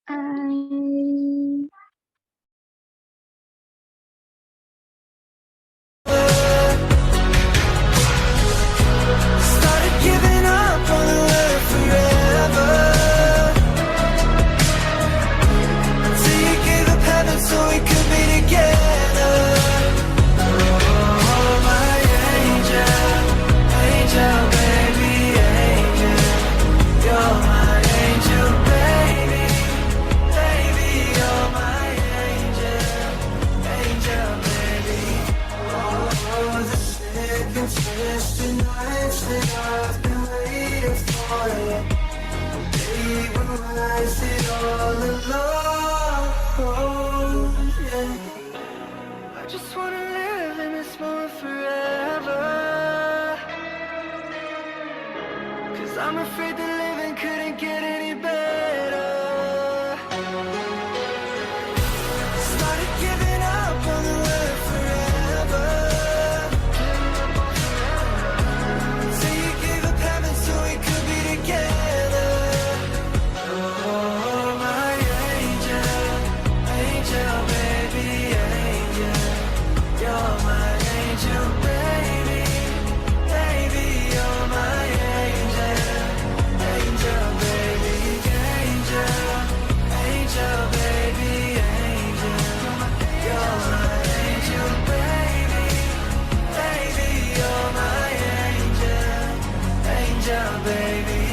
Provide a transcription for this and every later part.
I Started giving up on the word forever, until you gave up heaven so we could be together. Oh, my angel, angel, baby, angel. You're my angel, baby, baby. You're my angel, angel, baby. Oh, the sick and twisted nights that I've been waiting for you. They were wasted all alone, yeah. I just wanna live in this moment forever, 'cause I'm afraid that living couldn't get any better. Started giving up on the word forever, till you gave up heaven so we could be together. Oh, my angel, angel, baby, angel. You're my angel, baby, baby. You're my angel, angel, baby, angel, angel, baby, angel. You're my angel, baby, baby. You're my angel, angel, baby.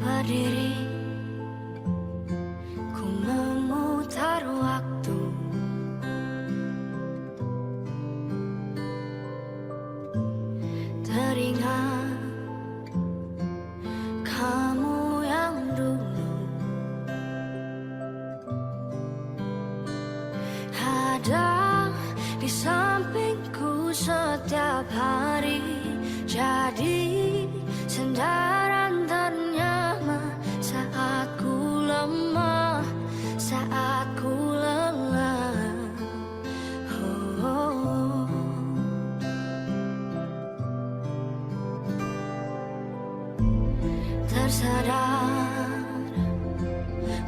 Berdiri, ku memutar waktu. Teringat kamu yang dulu ada di sampingku setiap hari, jadi sandaran ternyaman saat ku lemah, saat ku lelah. Oh. Tersadar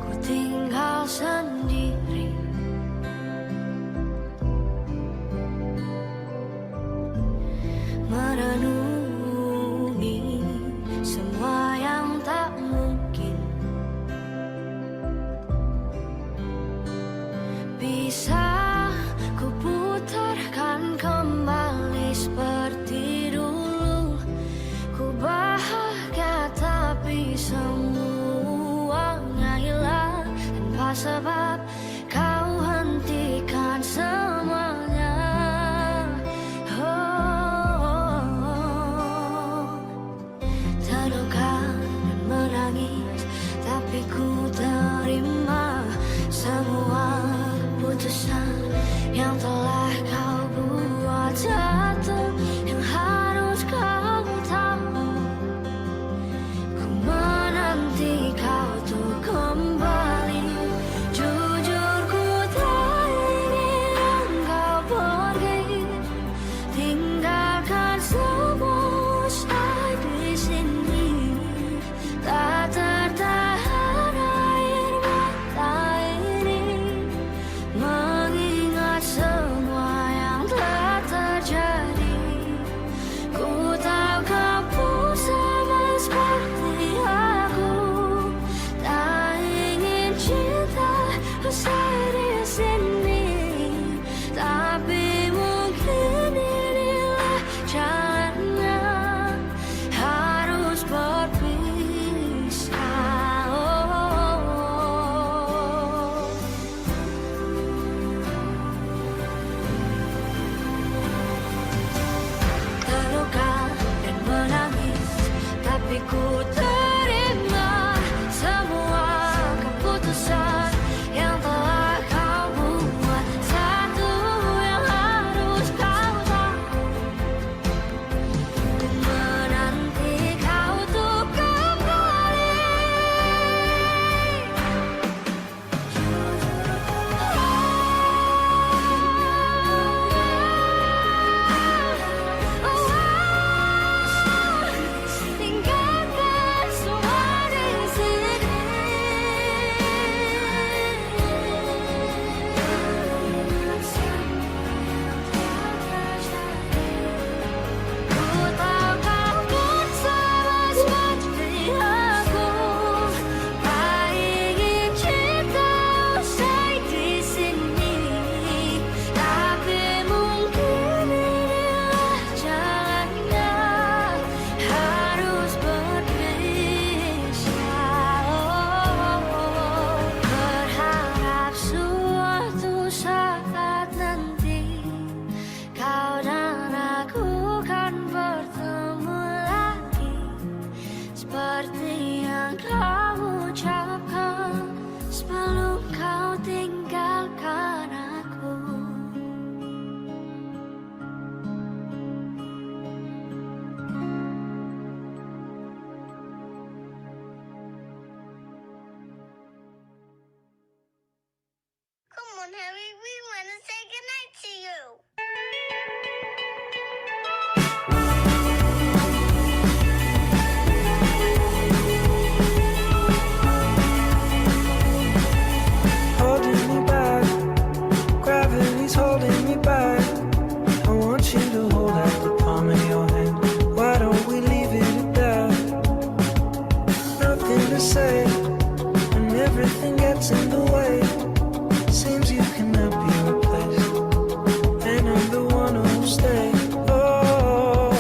ku tinggal sendiri, merenungi semua yang tak mungkin bisa ku putarkan kembali seperti dulu. Ku bahagia tapi semuanya hilang tanpa sebab kau hentikan semuanya. Terluka dan menangis, tapi ku terima semua keputusan yang telah kau buat. Satu yang harus kau tahu, ku menanti kau tuh kembali. Jujur nothing gets in the way. Seems you cannot be replaced, and I'm the one who'll stay. Oh,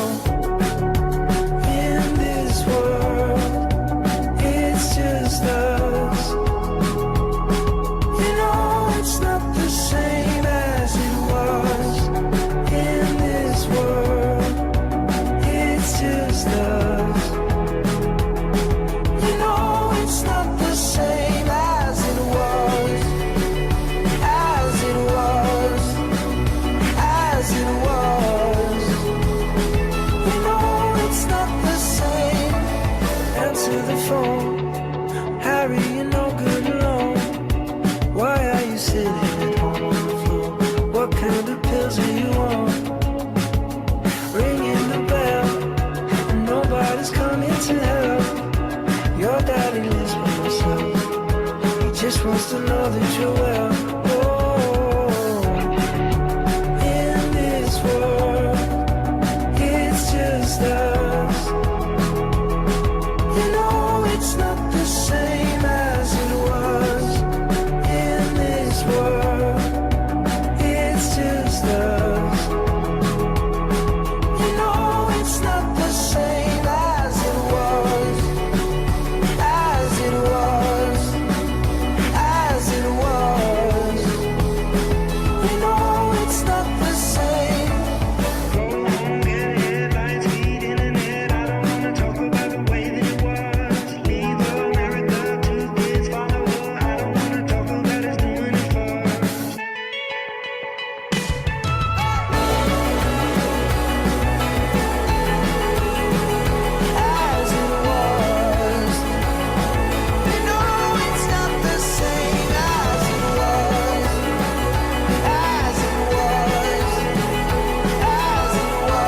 in this world, it's just us. You know it's not the same as it was. In this world, it's just us. You know it's not the same as it was. As it was. As it was. You know it's not the same. Answer the phone. Harry, you're no good alone. Why are you sitting at home on the floor? What kind of pills are you on? Ringing the bell, and nobody's coming to help. Your daddy lives by himself. He just wants to know that you're well. Oh, in this world, it's just us. You know it's not the same as it was. In this world, it's just us. You know it's not the same as it was. As it was. As it was. You know it's not the same. Go on, get headlines, feed internet. I don't wanna talk about the way that it was. Leave America, 2 kids follow her. I don't wanna talk about us doing it first. As it was. You know it's not the same as it was. As it was. As it was.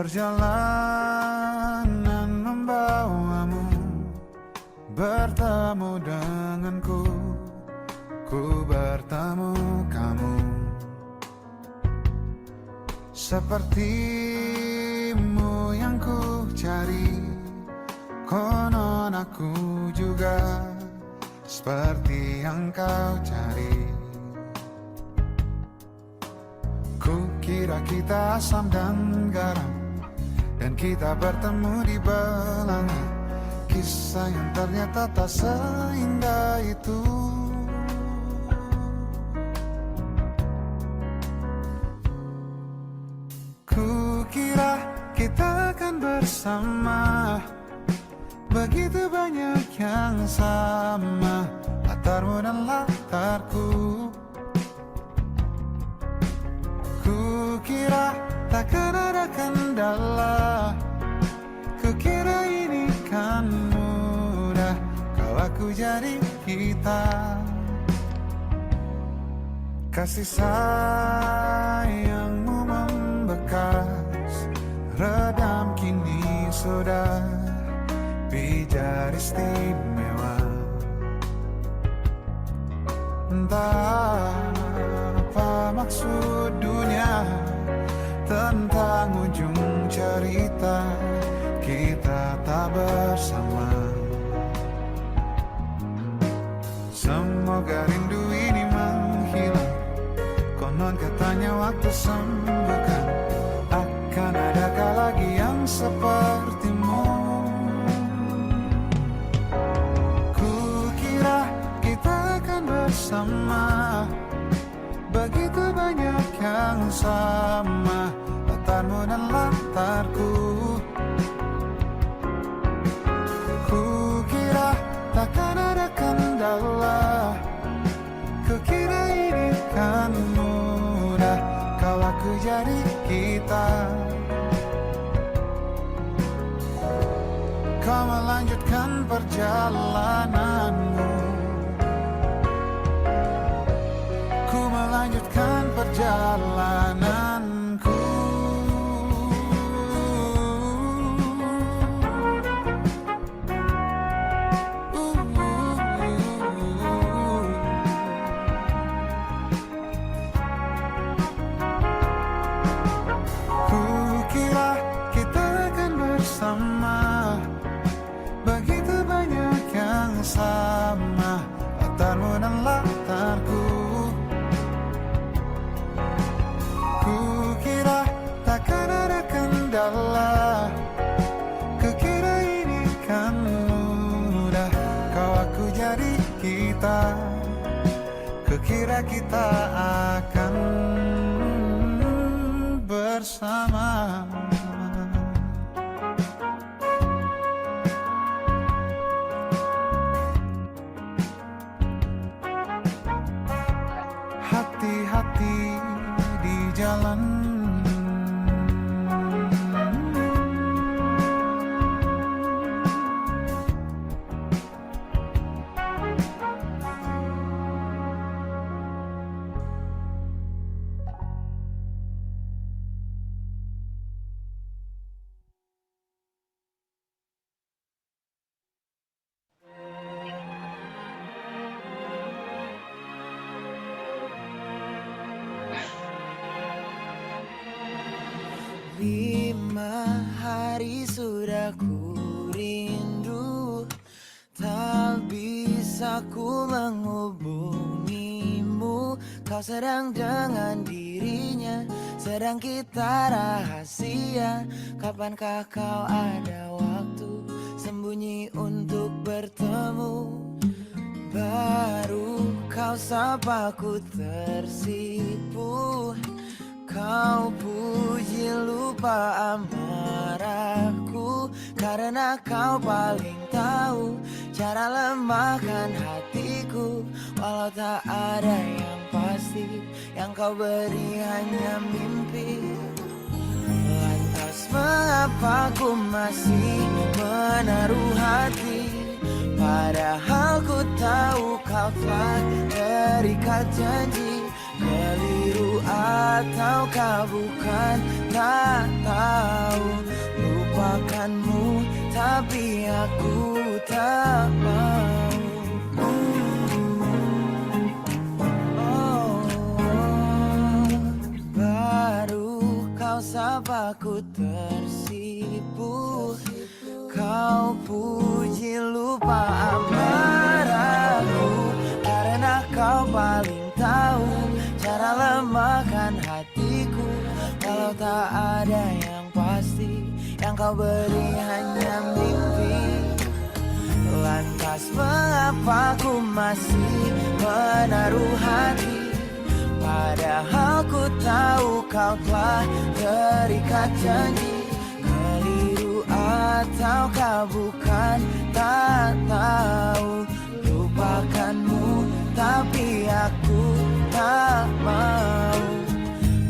Perjalanan membawamu bertemu denganku, ku bertemu kamu. Sepertimu yang ku cari, konon aku juga seperti yang kau cari. Ku kira kita asam dan garam, dan kita bertemu di belanga. Kisah yang ternyata tak seindah itu. Ku kira kita akan bersama, begitu banyak yang sama, latarmu dan latarku. Ku kira takkan ada kendala, ku kira ini kan mudah kalau aku jadi kita. Kasih sayangmu membekas, redam kini sudah pijar istimewa. Entah apa maksud dunia tentang ujung cerita kita tak bersama. Semoga rindu ini menghilang, konon katanya waktu sembuhkan. Akan adakah lagi yang sepertimu? Ku kira kita akan bersama, begitu banyak yang sama, latarmu dan latarku. Ku kira takkan ada kendala, ku kira ini kan mudah kalau aku jadi kita. Kau melanjutkan perjalananmu, ku melanjutkan perjalananku. bersama. Begitu banyak yang sama, latarmu dan latarku. Kukira takkan ada kendala, kukira ini kan mudah. Kau aku jadi kita, kukira kita akan bersama. Hati-hati di jalan. Lima hari sudah ku rindu, tak bisa ku menghubungimu. Kau sedang dengan dirinya, sedang kita rahasia. Kapankah kau ada waktu sembunyi untuk bertemu? Baru kau sapa ku tersipu. Kau puji lupa amarahku, karena kau paling tahu cara lemahkan hatiku. Walau tak ada yang pasti, yang kau beri hanya mimpi. Lantas mengapa ku masih menaruh hati, padahal ku tahu kau telah terikat janji. Keliru ataukah bukan, tak tahu. Lupakanmu tapi aku tak mau. Baru kau sapa ku tersipu. Kau puji lupa amarahku, karena kau paling tahu cara lemahkan hatiku. Kalau tak ada yang pasti, yang kau beri hanya mimpi. Lantas mengapa ku masih menaruh hati, padahal ku tahu kau telah terikat janji. Keliru ataukah bukan, tak tahu. Lupakanmu tapi aku tak mau.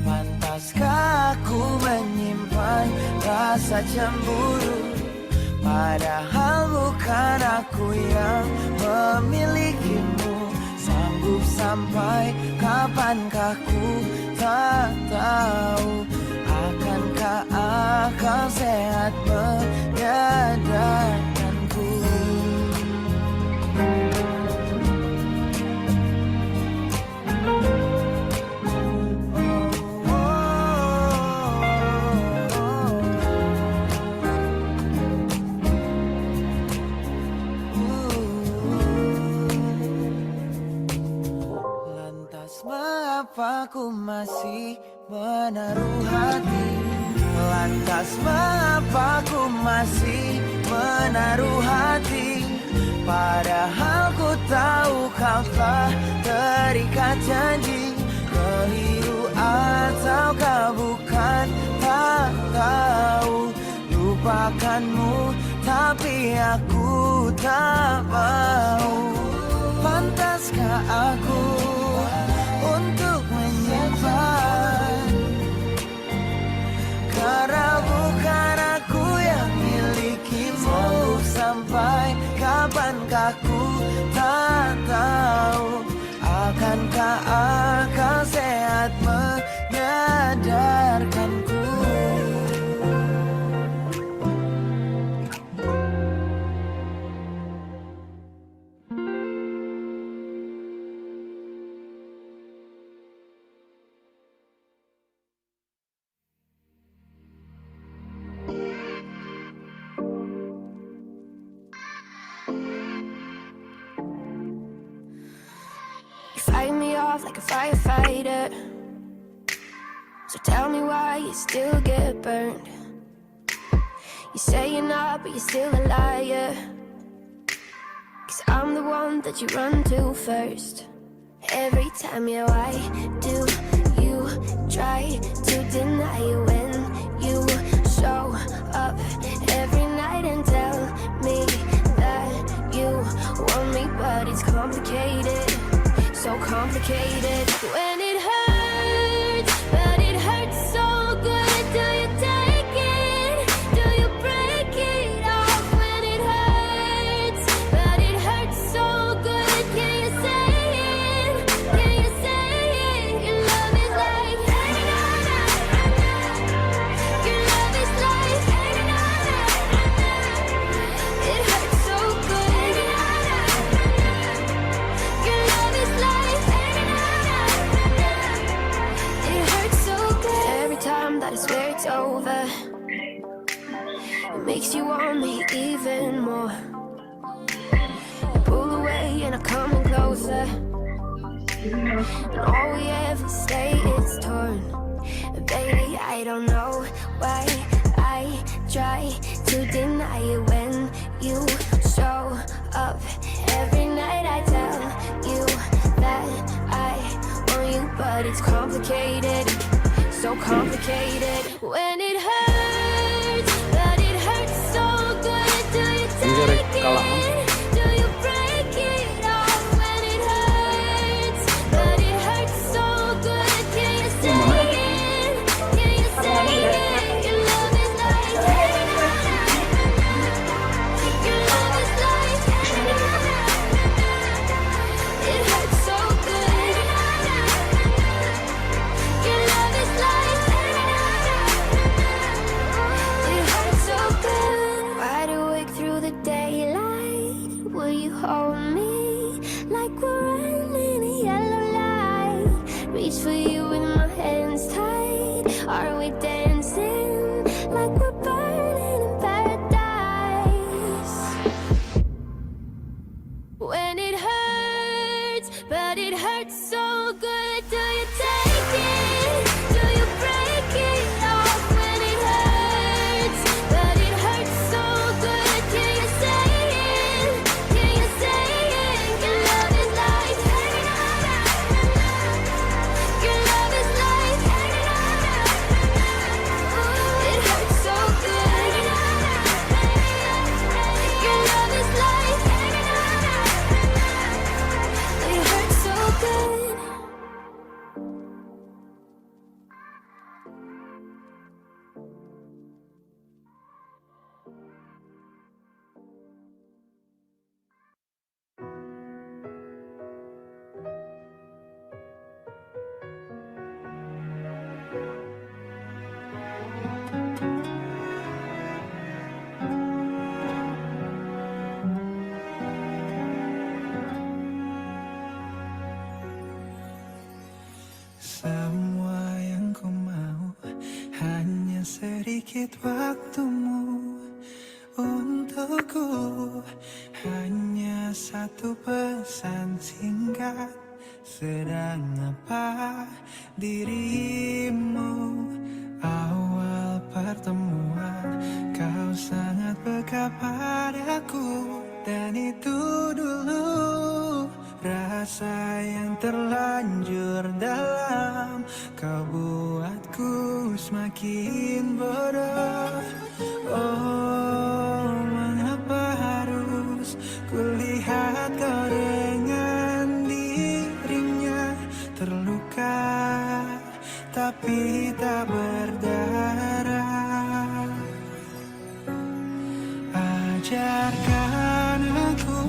Pantaskah aku menyimpan rasa cemburu, padahal bukan aku yang memilikimu. Sanggup sampai kapankah ku tak tahu. Akankah akal sehat menyadarkanku? Mengapa ku masih menaruh hati? Lantas mengapa ku masih menaruh hati? Padahal ku tahu kau telah terikat janji. Keliru ataukah bukan, tak tahu. Lupakanmu tapi aku tak mau. Pantaskah aku untuk menyimpan, karena bukan aku yang milikimu. Sampai kapankah ku tak tahu. Akankah akal sehat menyadarkanku? off like a firefighter. So tell me why you still get burned. You say you're not, but you're still a liar. 'Cause I'm the one that you run to first. Every time, yeah, why do you try to deny it when you show up every night and tell me that you want me, but it's complicated, so complicated. When it hurts, but it hurts so good, do you take it? Do you break it off when it hurts? But it hurts so good, can you say it? Can you say it? Your love is like your love is like it hurts so good. Your love is like it hurts so good. Every time that I swear it's over, it makes you want me even more. You pull away and I come in closer, and all we ever say is torn. Baby, I don't know why I try to deny it when you show up every night. I tell you that I want you, but it's complicated, so complicated. When it hurts, but it hurts so good, do you take it? Do you break it off when it hurts? But it hurts so good, can you say it? Can you say it? Your love is like your love is like it hurts so good. Your love is like it hurts so good. Wide awake through the daylight, will you hold me like we're running a yellow light? Reach for you with my hands tight. Are we dancing like we're burning in paradise? When it hurts, but it hurts so good, do you take it? Do you break it off when it hurts? But it hurts so good, can you say it? Can you say it? Your love is like your love is like it hurts so good. Your love is like it hurts so good. Semua yang ku mau hanya sedikit waktumu untukku. Hanya satu pesan singkat, sedang apa dirimu? Awal pertemuan kau sangat peka padaku, dan itu dulu rasa yang terlanjur dalam. Kau buatku semakin bodoh. Oh, mengapa harus kulihat kau dengan dirinya terluka tapi tak berdarah? Ajarkan aku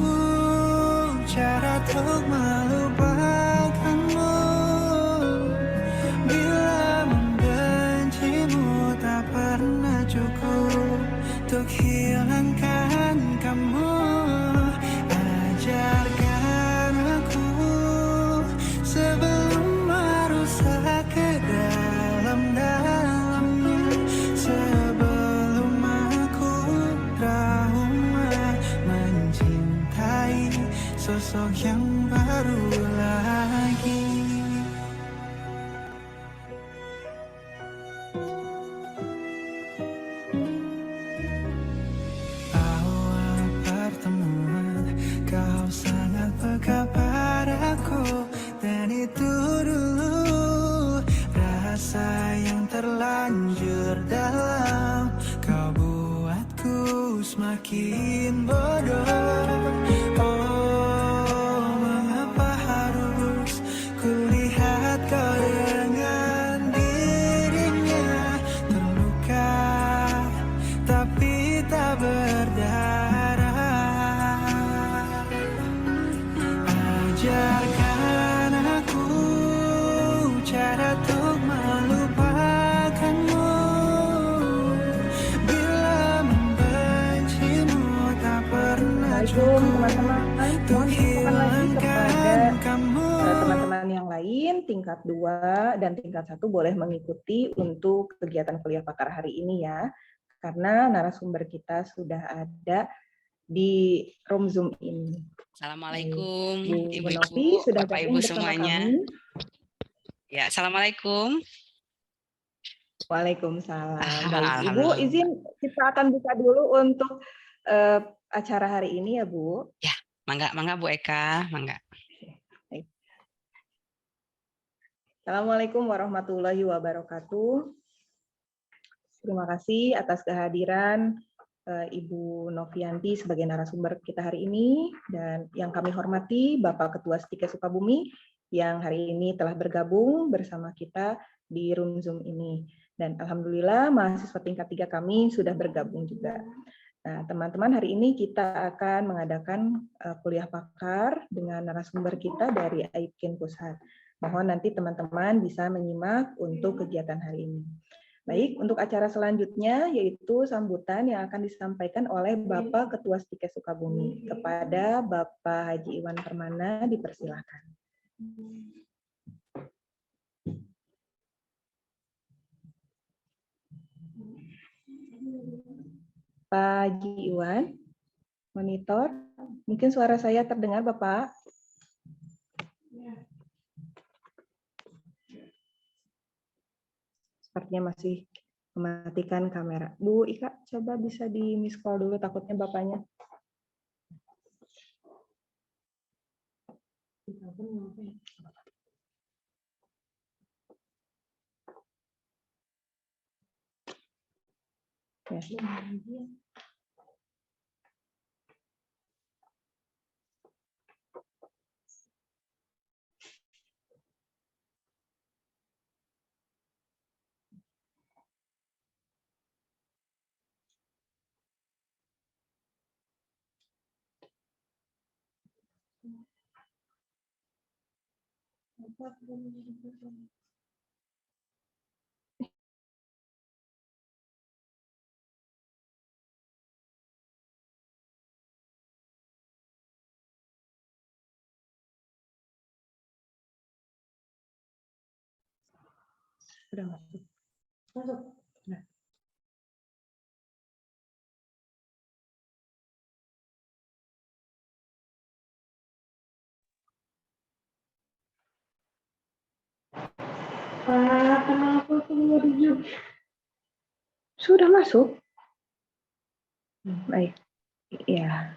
cara untuk melupakanmu. Bila membencimu tak pernah cukup untuk hilangkan kamu. Ajarkan aku sebelum merusak ke dalam-dalamnya, sebelum aku trauma mencintai sosok yang baru lagi. semakin bodoh. Oh, mengapa harus kulihat kau dengan dirinya terluka, tapi tak berdarah. Ajarkan aku cara untuk melupakanmu. Bila membencimu tak pernah Assalamualaikum cukup teman-teman. untuk Mohon diinfokan lagi kepada hilangkan kamu. teman-teman yang lain tingkat 2 dan tingkat 1 boleh mengikuti untuk kegiatan kuliah pakar hari ini ya. Karena narasumber kita sudah ada di room Zoom ini. Assalamualaikum Bu Ibu-ibu, Novi sudah Bapak gabung Ibu bersama semuanya. kami. Ya, Assalamualaikum. Waalaikumsalam. Baik, Ibu Alhamdulillah. izin kita akan buka dulu untuk acara hari ini ya, Bu. Ya, mangga Bu Eka, mangga. Assalamualaikum warahmatullahi wabarakatuh. Terima kasih atas kehadiran Ibu Novianti sebagai narasumber kita hari ini, dan yang kami hormati Bapak Ketua Stike Sukabumi yang hari ini telah bergabung bersama kita di room Zoom ini. Dan alhamdulillah mahasiswa tingkat 3 kami sudah bergabung juga. Nah, teman-teman, hari ini kita akan mengadakan kuliah pakar dengan narasumber kita dari Aibken Pusat. Mohon nanti teman-teman bisa menyimak untuk kegiatan hari ini. Baik, untuk acara selanjutnya yaitu sambutan yang akan disampaikan oleh Bapak Ketua Stike Sukabumi. Kepada Bapak Haji Iwan Permana dipersilakan. Pak Haji Iwan, monitor. Mungkin suara saya terdengar, Bapak? Sepertinya masih mematikan kamera. Bu Ika, coba bisa di miss call dulu, takutnya Bapaknya. Ya. Sudah masuk. Nah. Kenapa keluar juga? Sudah masuk? Baik. Ya.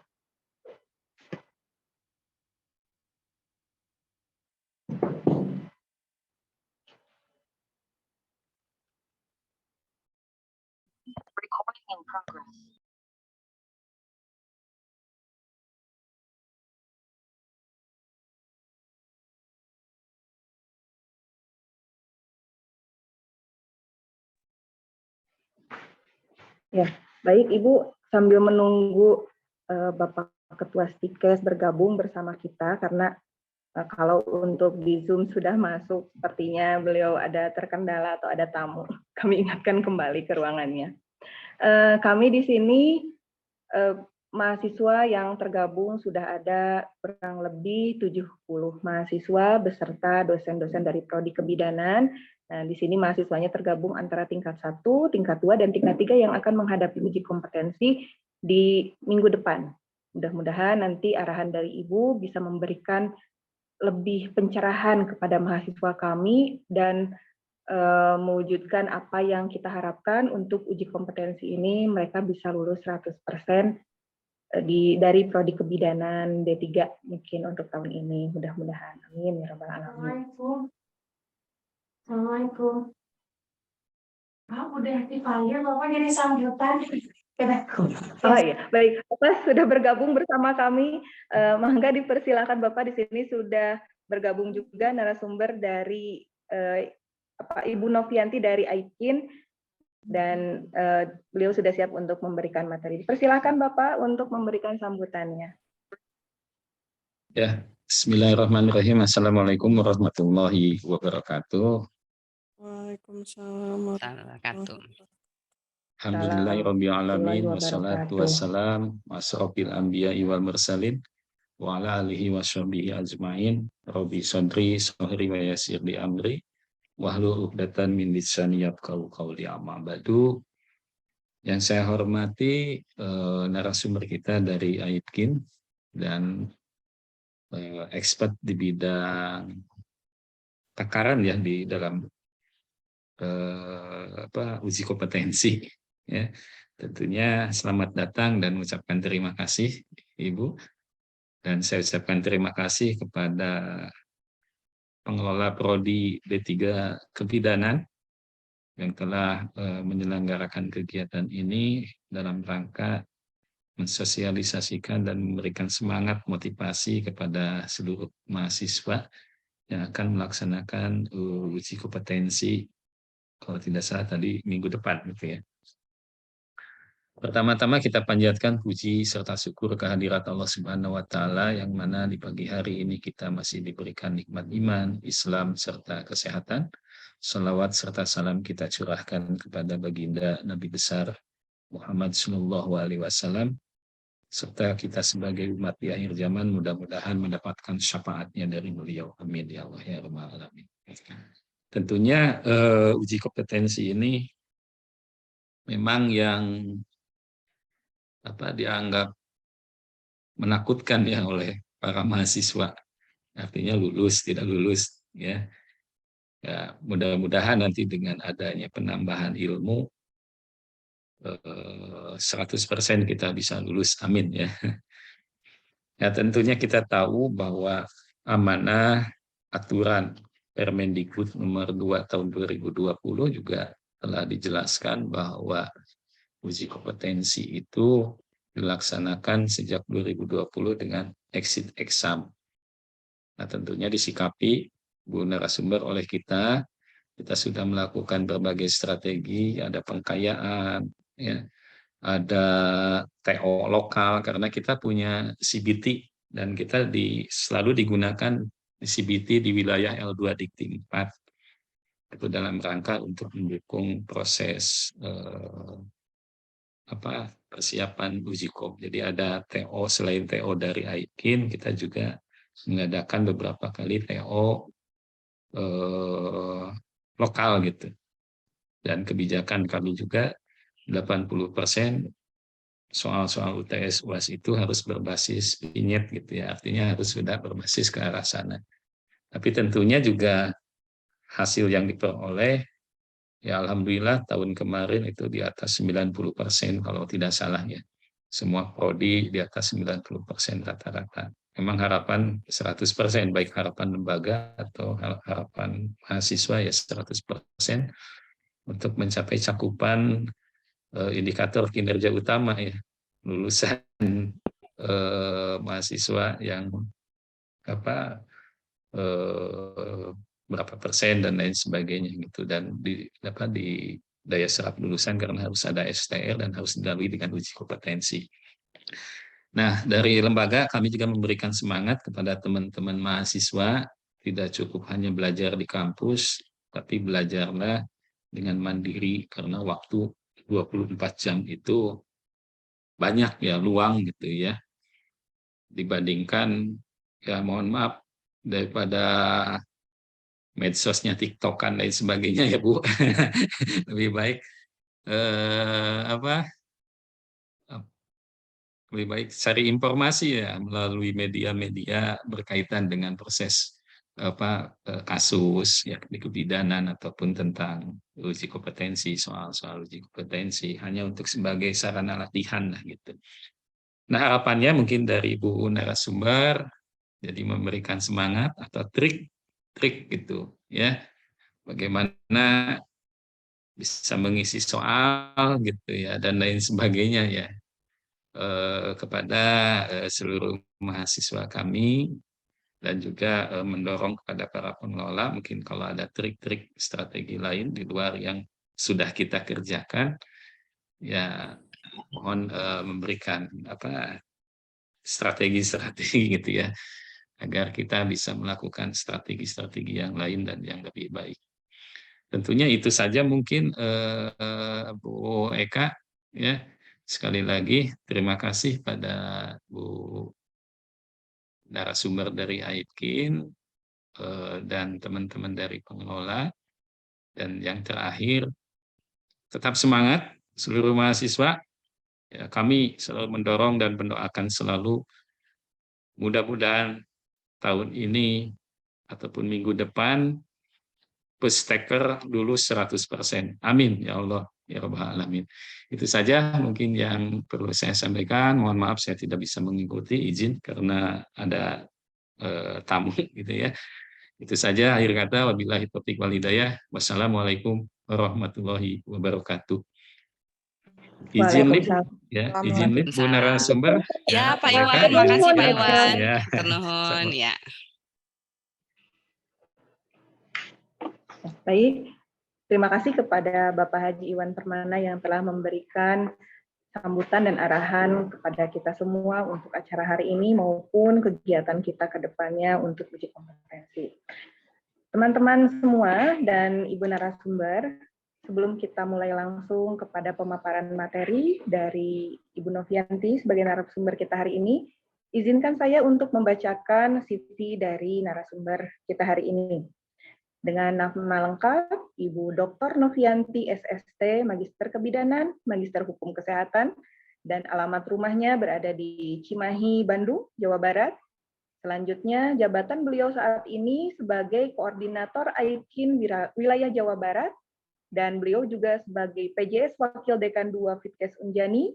Recording in progress. Ya, baik Ibu, sambil menunggu Bapak Ketua Stikes bergabung bersama kita, karena kalau untuk di Zoom sudah masuk, sepertinya beliau ada terkendala atau ada tamu. Kami ingatkan kembali ke ruangannya. Kami di sini mahasiswa yang tergabung sudah ada kurang lebih 70 mahasiswa beserta dosen-dosen dari Prodi Kebidanan. Nah, di sini mahasiswanya tergabung antara tingkat 1, tingkat 2, dan tingkat 3 yang akan menghadapi uji kompetensi di minggu depan. Mudah-mudahan nanti arahan dari Ibu bisa memberikan lebih pencerahan kepada mahasiswa kami dan mewujudkan apa yang kita harapkan untuk uji kompetensi ini mereka bisa lulus 100% dari Prodi Kebidanan D3 mungkin untuk tahun ini. Mudah-mudahan. Amin ya rabbal alamin. Assalamualaikum. Pak, udah dipanggil Bapak jadi sambutan. Oh iya, baik. Bapak sudah bergabung bersama kami. Mangga dipersilakan Bapak, di sini sudah bergabung juga narasumber dari Ibu Novianti dari AIKIN, dan beliau sudah siap untuk memberikan materi. Persilakan Bapak untuk memberikan sambutannya. Ya, Bismillahirrahmanirrahim. Assalamualaikum warahmatullahi wabarakatuh. Waalaikumsalam warahmatullahi Wabarakatuh. wabarakatuh. Alhamdulillahirabbil alamin Warahmatullahi wassalatu wabarakatuh. wassalam asrofil anbiya'i wal mursalin wa ala alihi washabihi ajmain. Rabbi sadri sohri wa yasir li amri wahlul 'uqdatan min lisani yafqahu qawli, amma ba'du. Yang saya hormati narasumber kita dari AIKIN dan expert di bidang takaran ya di dalam uji kompetensi ya. Tentunya selamat datang dan mengucapkan terima kasih Ibu, dan saya ucapkan terima kasih kepada pengelola Prodi D3 Kebidanan yang telah menyelenggarakan kegiatan ini dalam rangka mensosialisasikan dan memberikan semangat motivasi kepada seluruh mahasiswa yang akan melaksanakan uji kompetensi, kalau tidak salah tadi minggu depan gitu ya. Pertama-tama kita panjatkan puji serta syukur kehadirat Allah Subhanahu wa taala yang mana di pagi hari ini kita masih diberikan nikmat iman, Islam serta kesehatan. Salawat serta salam kita curahkan kepada baginda Nabi besar Muhammad sallallahu alaihi wasallam, serta kita sebagai umat di akhir zaman mudah-mudahan mendapatkan syafaatnya dari beliau. Amin ya Allah ya rabbal alamin. Tentunya uji kompetensi ini memang yang dianggap menakutkan ya oleh para mahasiswa. Artinya lulus, tidak lulus ya. Ya, mudah-mudahan nanti dengan adanya penambahan ilmu 100% kita bisa lulus. Amin ya. Ya, tentunya kita tahu bahwa amanah aturan Permendikbud nomor 2 tahun 2020 juga telah dijelaskan bahwa uji kompetensi itu dilaksanakan sejak 2020 dengan exit exam. Nah, tentunya disikapi Bu narasumber oleh kita sudah melakukan berbagai strategi, ada pengkayaan, ya, ada TO lokal karena kita punya CBT dan kita selalu digunakan CBT di wilayah L2 Dikti 4 itu dalam rangka untuk mendukung proses persiapan uji kom. Jadi ada TO, selain TO dari AIKIN, kita juga mengadakan beberapa kali TO lokal gitu. Dan kebijakan kami juga 80% soal-soal UTS UAS itu harus berbasis vinyet gitu ya. Artinya harus sudah berbasis ke arah sana. Tapi tentunya juga hasil yang diperoleh ya alhamdulillah tahun kemarin itu di atas 90% kalau tidak salah ya. Semua prodi di atas 90% rata-rata. Memang harapan 100%, baik harapan lembaga atau harapan mahasiswa ya 100% untuk mencapai cakupan indikator kinerja utama ya. Lulusan mahasiswa yang berapa persen dan lain sebagainya gitu, dan di daya serap lulusan karena harus ada STR dan harus dilalui dengan uji kompetensi. Nah, dari lembaga kami juga memberikan semangat kepada teman-teman mahasiswa, tidak cukup hanya belajar di kampus, tapi belajarlah dengan mandiri karena waktu 24 jam itu banyak ya luang gitu ya. Dibandingkan ya mohon maaf daripada medsosnya TikTok-an lain sebagainya ya Bu. Lebih baik lebih baik cari informasi ya melalui media-media berkaitan dengan proses kasus ya di kebidanan ataupun tentang uji kompetensi, soal-soal uji kompetensi hanya untuk sebagai sarana latihan lah gitu. Nah, harapannya mungkin dari Bu narasumber jadi memberikan semangat atau trik gitu ya, bagaimana bisa mengisi soal gitu ya dan lain sebagainya ya kepada seluruh mahasiswa kami dan juga mendorong kepada para pengelola mungkin kalau ada trik-trik strategi lain di luar yang sudah kita kerjakan ya mohon memberikan apa strategi-strategi gitu ya agar kita bisa melakukan strategi-strategi yang lain dan yang lebih baik. Tentunya itu saja mungkin Bu Eka ya. Sekali lagi terima kasih pada Bu narasumber dari AIPKIN dan teman-teman dari pengelola. Dan yang terakhir tetap semangat seluruh mahasiswa. Ya, kami selalu mendorong dan mendoakan selalu mudah-mudahan tahun ini ataupun minggu depan pustaker lulus 100%. Amin ya Allah ya Rabbal Alamin. Itu saja mungkin yang perlu saya sampaikan. Mohon maaf saya tidak bisa mengikuti izin karena ada tamu gitu ya. Itu saja akhir kata wabillahi taufiq wal hidayah. Wassalamualaikum warahmatullahi wabarakatuh. Izin lip ya, izin lip Bu narasumber. Ya Pak silakan. Iwan, makasih Pak Ya. Iwan. Ya. Ternuhun ya. Baik, terima kasih kepada Bapak Haji Iwan Permana yang telah memberikan sambutan dan arahan kepada kita semua untuk acara hari ini maupun kegiatan kita ke depannya untuk uji kompetensi. Teman-teman semua dan Ibu narasumber, sebelum kita mulai langsung kepada pemaparan materi dari Ibu Novianti sebagai narasumber kita hari ini, izinkan saya untuk membacakan CV dari narasumber kita hari ini. Dengan nama lengkap, Ibu Dr. Novianti SST, Magister Kebidanan, Magister Hukum Kesehatan, dan alamat rumahnya berada di Cimahi, Bandung, Jawa Barat. Selanjutnya, jabatan beliau saat ini sebagai Koordinator AIPKIN Wilayah Jawa Barat, dan beliau juga sebagai PJS Wakil Dekan 2 Fitkes Unjani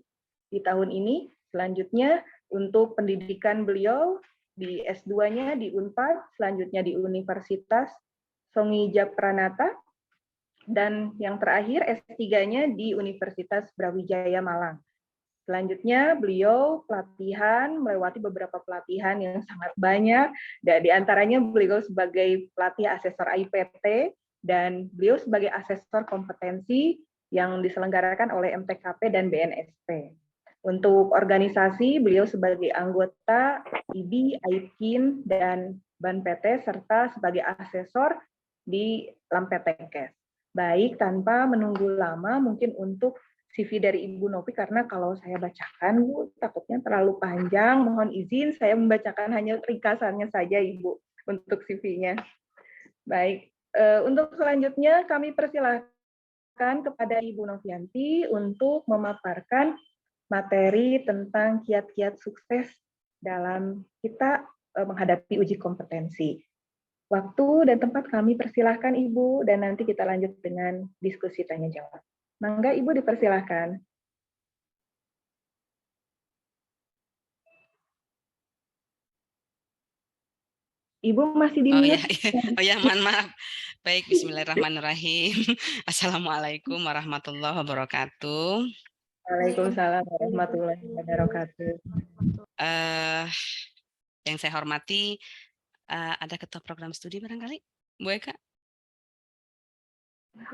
di tahun ini. Selanjutnya, untuk pendidikan beliau di S2-nya di UNPAD, selanjutnya di Universitas Songija Pranata, dan yang terakhir S3-nya di Universitas Brawijaya Malang. Selanjutnya beliau melewati beberapa pelatihan yang sangat banyak, dan di antaranya beliau sebagai pelatih asesor IPT, dan beliau sebagai asesor kompetensi yang diselenggarakan oleh MTKP dan BNSP. Untuk organisasi, beliau sebagai anggota IBI, AIPKIN, dan BAN PT, serta sebagai asesor di Lampetekes. Baik, tanpa menunggu lama, mungkin untuk CV dari Ibu Novi, karena kalau saya bacakan, Bu, takutnya terlalu panjang. Mohon izin, saya membacakan hanya ringkasannya saja, Ibu, untuk CV-nya. Baik, untuk selanjutnya kami persilahkan kepada Ibu Novianti untuk memaparkan materi tentang kiat-kiat sukses dalam kita menghadapi uji kompetensi. Waktu dan tempat kami persilahkan Ibu, dan nanti kita lanjut dengan diskusi tanya-jawab. Mangga Ibu dipersilahkan. Ibu masih di mute. Oh ya, mohon maaf. Baik, bismillahirrahmanirrahim. Assalamualaikum warahmatullahi wabarakatuh. Waalaikumsalam warahmatullahi wabarakatuh. Yang saya hormati, ada ketua program studi barangkali, Bu Eka?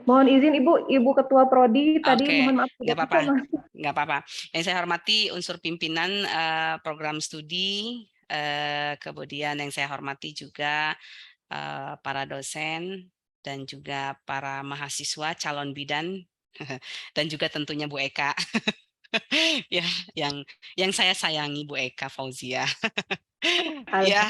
Mohon izin Ibu Ketua Prodi tadi, mohon maaf. Nggak apa-apa. Yang saya hormati unsur pimpinan program studi, kemudian yang saya hormati juga para dosen dan juga para mahasiswa calon bidan dan juga tentunya Bu Eka. Ya, yang saya sayangi Bu Eka Fauzia. Ya.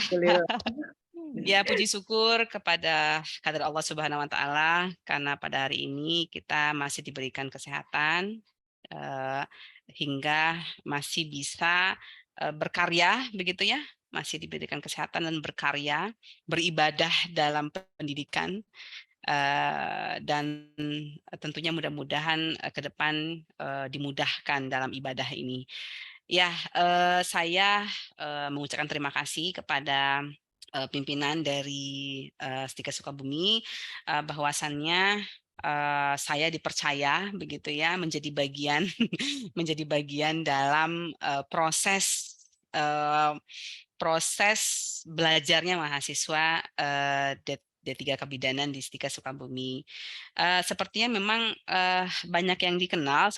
Ya, puji syukur kepada qadar Allah Subhanahu wa taala karena pada hari ini kita masih diberikan kesehatan hingga masih bisa berkarya begitu ya, masih diberikan kesehatan dan berkarya, beribadah dalam pendidikan. Dan tentunya mudah-mudahan ke depan dimudahkan dalam ibadah ini. Ya, saya mengucapkan terima kasih kepada pimpinan dari Stikes Sukabumi bahwasannya saya dipercaya begitu ya menjadi bagian menjadi bagian dalam proses belajarnya mahasiswa D3 Kebidanan di Stika Sukabumi. Sepertinya memang banyak yang dikenal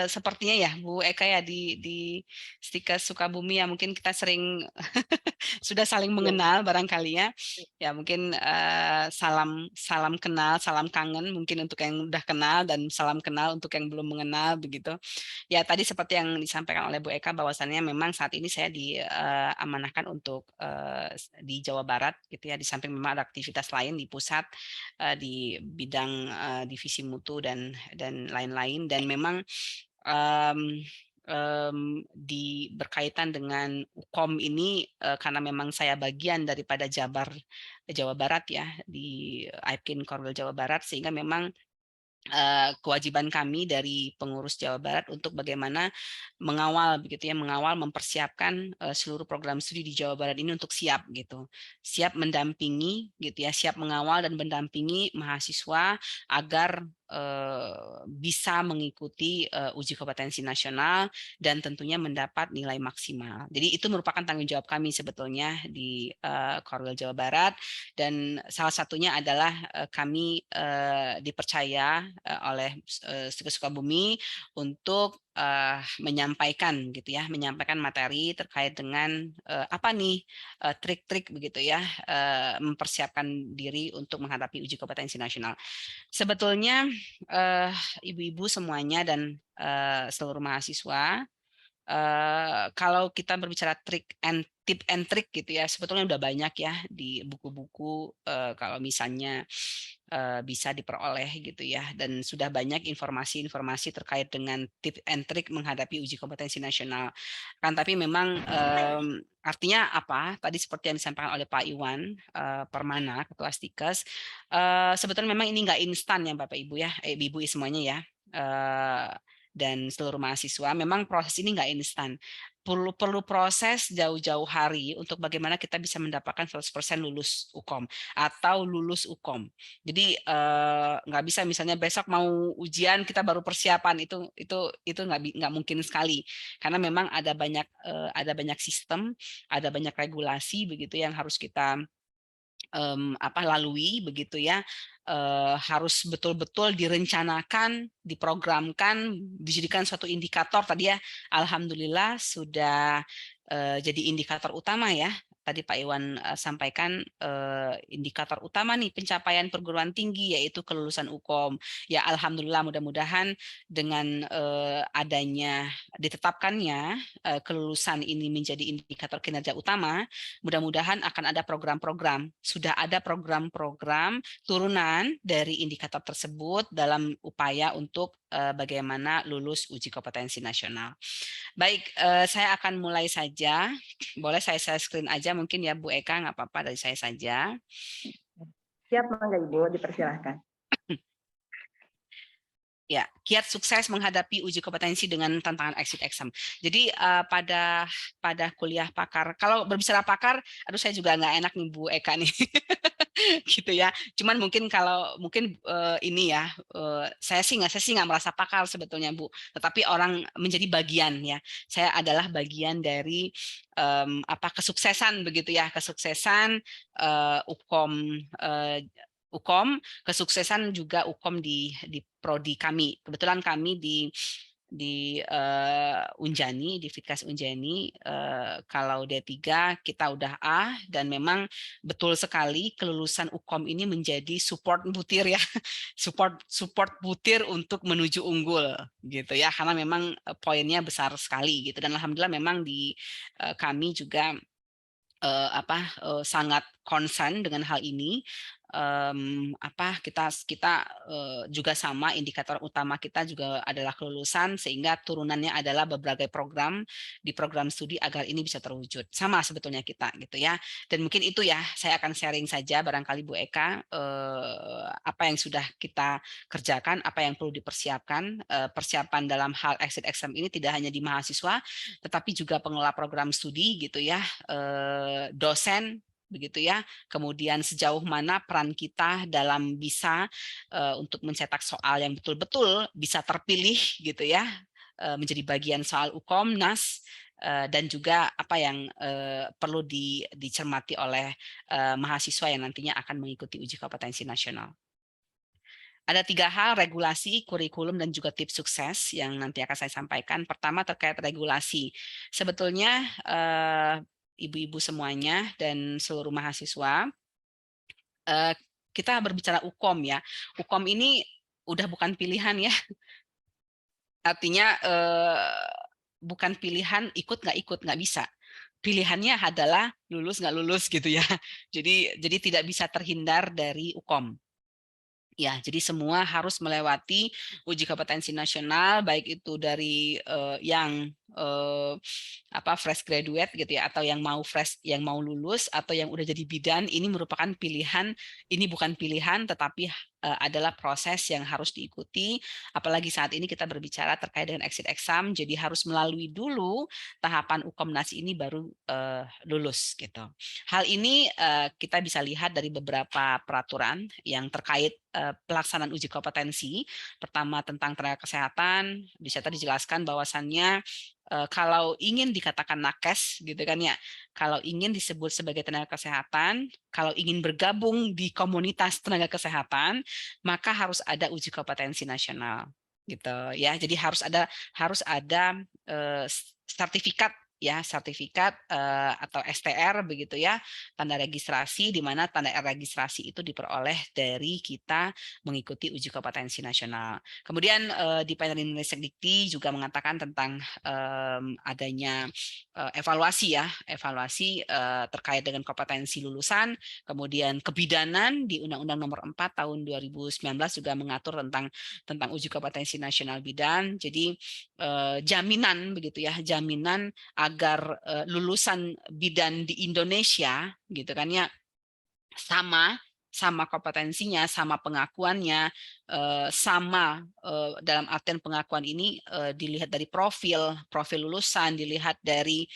sepertinya ya Bu Eka ya di Stika Sukabumi ya, mungkin kita sering sudah saling mengenal barangkali ya. Ya mungkin salam kenal, salam kangen mungkin untuk yang udah kenal dan salam kenal untuk yang belum mengenal begitu. Ya tadi seperti yang disampaikan oleh Bu Eka bahwasannya memang saat ini saya diamanahkan untuk di Jawa Barat gitu ya, di samping memang ada aktivitas lain di pusat di bidang divisi mutu dan lain-lain, dan memang berkaitan dengan UKOM ini karena memang saya bagian daripada Jawa Barat ya di AIPKIN Korwil Jawa Barat, sehingga memang kewajiban kami dari pengurus Jawa Barat untuk bagaimana mengawal begitu ya, mengawal mempersiapkan seluruh program studi di Jawa Barat ini untuk siap gitu, siap mendampingi gitu ya, siap mengawal dan mendampingi mahasiswa agar bisa mengikuti uji kompetensi nasional dan tentunya mendapat nilai maksimal. Jadi itu merupakan tanggung jawab kami sebetulnya di Korwil Jawa Barat, dan salah satunya adalah kami dipercaya oleh Stika Sukabumi untuk menyampaikan gitu ya, menyampaikan materi terkait dengan apa nih trik-trik begitu ya, mempersiapkan diri untuk menghadapi uji kompetensi nasional. Sebetulnya ibu-ibu semuanya dan seluruh mahasiswa, kalau kita berbicara tip and trick gitu ya, sebetulnya udah banyak ya di buku-buku kalau misalnya bisa diperoleh gitu ya, dan sudah banyak informasi-informasi terkait dengan tip and trick menghadapi uji kompetensi nasional. Kan tapi memang artinya apa? Tadi seperti yang disampaikan oleh Pak Iwan Permana, Ketua Stikes, sebetulnya memang ini nggak instan ya Bapak Ibu ya, ibu-ibu semuanya ya. Dan seluruh mahasiswa, memang proses ini nggak instan. Perlu proses jauh-jauh hari untuk bagaimana kita bisa mendapatkan 100% lulus UKOM atau lulus UKOM. Jadi nggak bisa misalnya besok mau ujian kita baru persiapan, itu nggak mungkin sekali, karena memang ada banyak sistem, ada banyak regulasi begitu yang harus kita lalui begitu ya, harus betul-betul direncanakan, diprogramkan, dijadikan suatu indikator. Tadi ya, alhamdulillah sudah jadi indikator utama ya. Tadi Pak Iwan sampaikan indikator utama nih pencapaian perguruan tinggi yaitu kelulusan UKOM. Ya alhamdulillah, mudah-mudahan dengan adanya ditetapkannya kelulusan ini menjadi indikator kinerja utama, mudah-mudahan akan ada program-program, sudah ada program-program turunan dari indikator tersebut dalam upaya untuk bagaimana lulus uji kompetensi nasional. Baik, saya akan mulai saja. Boleh saya share screen aja mungkin ya Bu Eka, nggak apa-apa dari saya saja. Siap, Mangga Ibu, dipersilahkan. Ya, kiat sukses menghadapi uji kompetensi dengan tantangan exit exam. Jadi pada kuliah pakar, kalau berbicara pakar, aduh saya juga nggak enak nih Bu Eka nih, gitu ya. Cuman mungkin ini ya, saya sih nggak merasa pakar sebetulnya Bu, tetapi orang menjadi bagian ya. Saya adalah bagian dari kesuksesan begitu ya, kesuksesan UKOM, kesuksesan juga UKOM di prodi kami. Kebetulan kami di Unjani, di Fitkas Unjani, kalau D3 kita udah A, dan memang betul sekali kelulusan UKOM ini menjadi support butir ya, support butir untuk menuju unggul gitu ya, karena memang poinnya besar sekali gitu, dan alhamdulillah memang di kami juga sangat concern dengan hal ini. Kita juga sama, indikator utama kita juga adalah kelulusan, sehingga turunannya adalah berbagai program di program studi agar ini bisa terwujud. Sama sebetulnya kita gitu ya. Dan mungkin itu ya, saya akan sharing saja barangkali Bu Eka apa yang sudah kita kerjakan, apa yang perlu dipersiapkan. Persiapan dalam hal exit exam ini tidak hanya di mahasiswa, tetapi juga pengelola program studi gitu ya, dosen, begitu ya. Kemudian sejauh mana peran kita dalam bisa untuk mencetak soal yang betul-betul bisa terpilih gitu ya, menjadi bagian soal UKOM-NAS, dan juga apa yang perlu dicermati oleh mahasiswa yang nantinya akan mengikuti uji kompetensi nasional. Ada 3 hal, regulasi, kurikulum, dan juga tips sukses yang nanti akan saya sampaikan. Pertama terkait regulasi. Sebetulnya ibu-ibu semuanya dan seluruh mahasiswa, kita berbicara UKOM ya. UKOM ini udah bukan pilihan ya. Artinya bukan pilihan ikut nggak bisa. Pilihannya adalah lulus nggak lulus gitu ya. Jadi tidak bisa terhindar dari UKOM. Ya, jadi semua harus melewati uji kompetensi nasional, baik itu dari yang fresh graduate gitu ya, atau yang mau lulus, atau yang udah jadi bidan. Ini merupakan pilihan. Ini bukan pilihan, tetapi adalah proses yang harus diikuti. Apalagi saat ini kita berbicara terkait dengan exit exam, jadi harus melalui dulu tahapan UKOM-NAS ini baru lulus gitu. Hal ini kita bisa lihat dari beberapa peraturan yang terkait pelaksanaan uji kompetensi. Pertama tentang tenaga kesehatan, bisa tadi dijelaskan bahwasannya kalau ingin dikatakan nakes gitu kan ya, kalau ingin disebut sebagai tenaga kesehatan, kalau ingin bergabung di komunitas tenaga kesehatan, maka harus ada uji kompetensi nasional gitu ya. Jadi harus ada sertifikat ya, sertifikat atau STR begitu ya, tanda registrasi, di mana tanda registrasi itu diperoleh dari kita mengikuti uji kompetensi nasional. Kemudian di Penelitian Dikti juga mengatakan tentang adanya evaluasi ya, evaluasi terkait dengan kompetensi lulusan. Kemudian kebidanan di Undang-Undang Nomor 4 Tahun 2019 juga mengatur tentang uji kompetensi nasional bidan. Jadi jaminan begitu ya, jaminan agar lulusan bidan di Indonesia gitu kan ya, sama kompetensinya, sama pengakuannya, sama dalam artian pengakuan ini dilihat dari profil lulusan, dilihat dari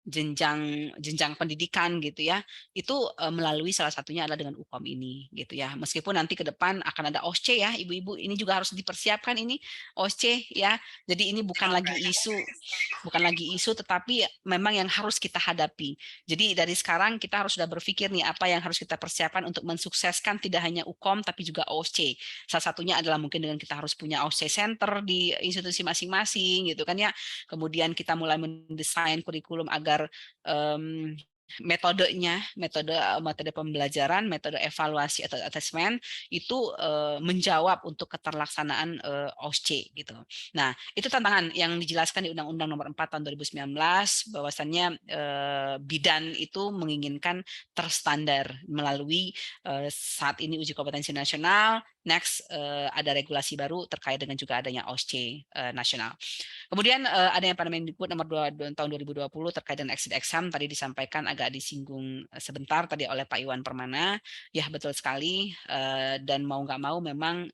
jenjang pendidikan gitu ya. Itu melalui salah satunya adalah dengan UKOM ini gitu ya. Meskipun nanti ke depan akan ada OSCE ya, ibu-ibu, ini juga harus dipersiapkan ini OSCE ya. Jadi ini bukan lagi isu tetapi memang yang harus kita hadapi. Jadi dari sekarang kita harus sudah berpikir nih apa yang harus kita persiapkan untuk mensukseskan tidak hanya UKOM tapi juga OSCE. Salah satunya adalah mungkin dengan kita harus punya OSCE Center di institusi masing-masing gitu kan ya. Kemudian kita mulai mendesain kurikulum agar metode pembelajaran, metode evaluasi atau assessment itu menjawab untuk keterlaksanaan OSCE gitu. Nah, itu tantangan yang dijelaskan di Undang-Undang Nomor 4 Tahun 2019 bahwasannya bidan itu menginginkan terstandar melalui saat ini uji kompetensi nasional, next ada regulasi baru terkait dengan juga adanya OSCE nasional. Kemudian ada yang Permendikbud Nomor 2 Tahun 2020 terkait dengan exit exam, tadi disampaikan agak disinggung sebentar tadi oleh Pak Iwan Permana. Ya betul sekali, dan mau nggak mau memang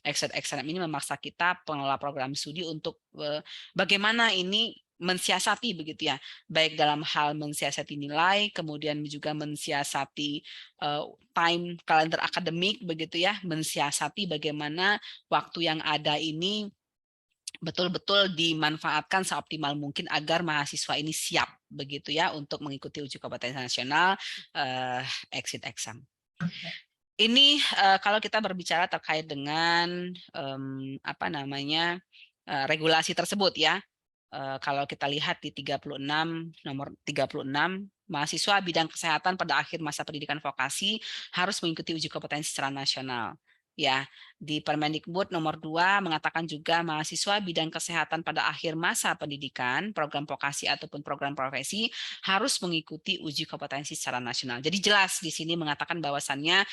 exit exam ini memaksa kita pengelola program studi untuk bagaimana ini mensiasati begitu ya, baik dalam hal mensiasati nilai, kemudian juga mensiasati time kalender akademik begitu ya, mensiasati bagaimana waktu yang ada ini betul-betul dimanfaatkan seoptimal mungkin agar mahasiswa ini siap begitu ya untuk mengikuti uji kompetensi nasional exit exam. Ini kalau kita berbicara terkait dengan regulasi tersebut ya. Kalau kita lihat di 36 nomor 36, mahasiswa bidang kesehatan pada akhir masa pendidikan vokasi harus mengikuti uji kompetensi secara nasional. Ya, di Permendikbud Nomor 2 mengatakan juga mahasiswa bidang kesehatan pada akhir masa pendidikan, program vokasi ataupun program profesi harus mengikuti uji kompetensi secara nasional. Jadi jelas di sini mengatakan bahwasannya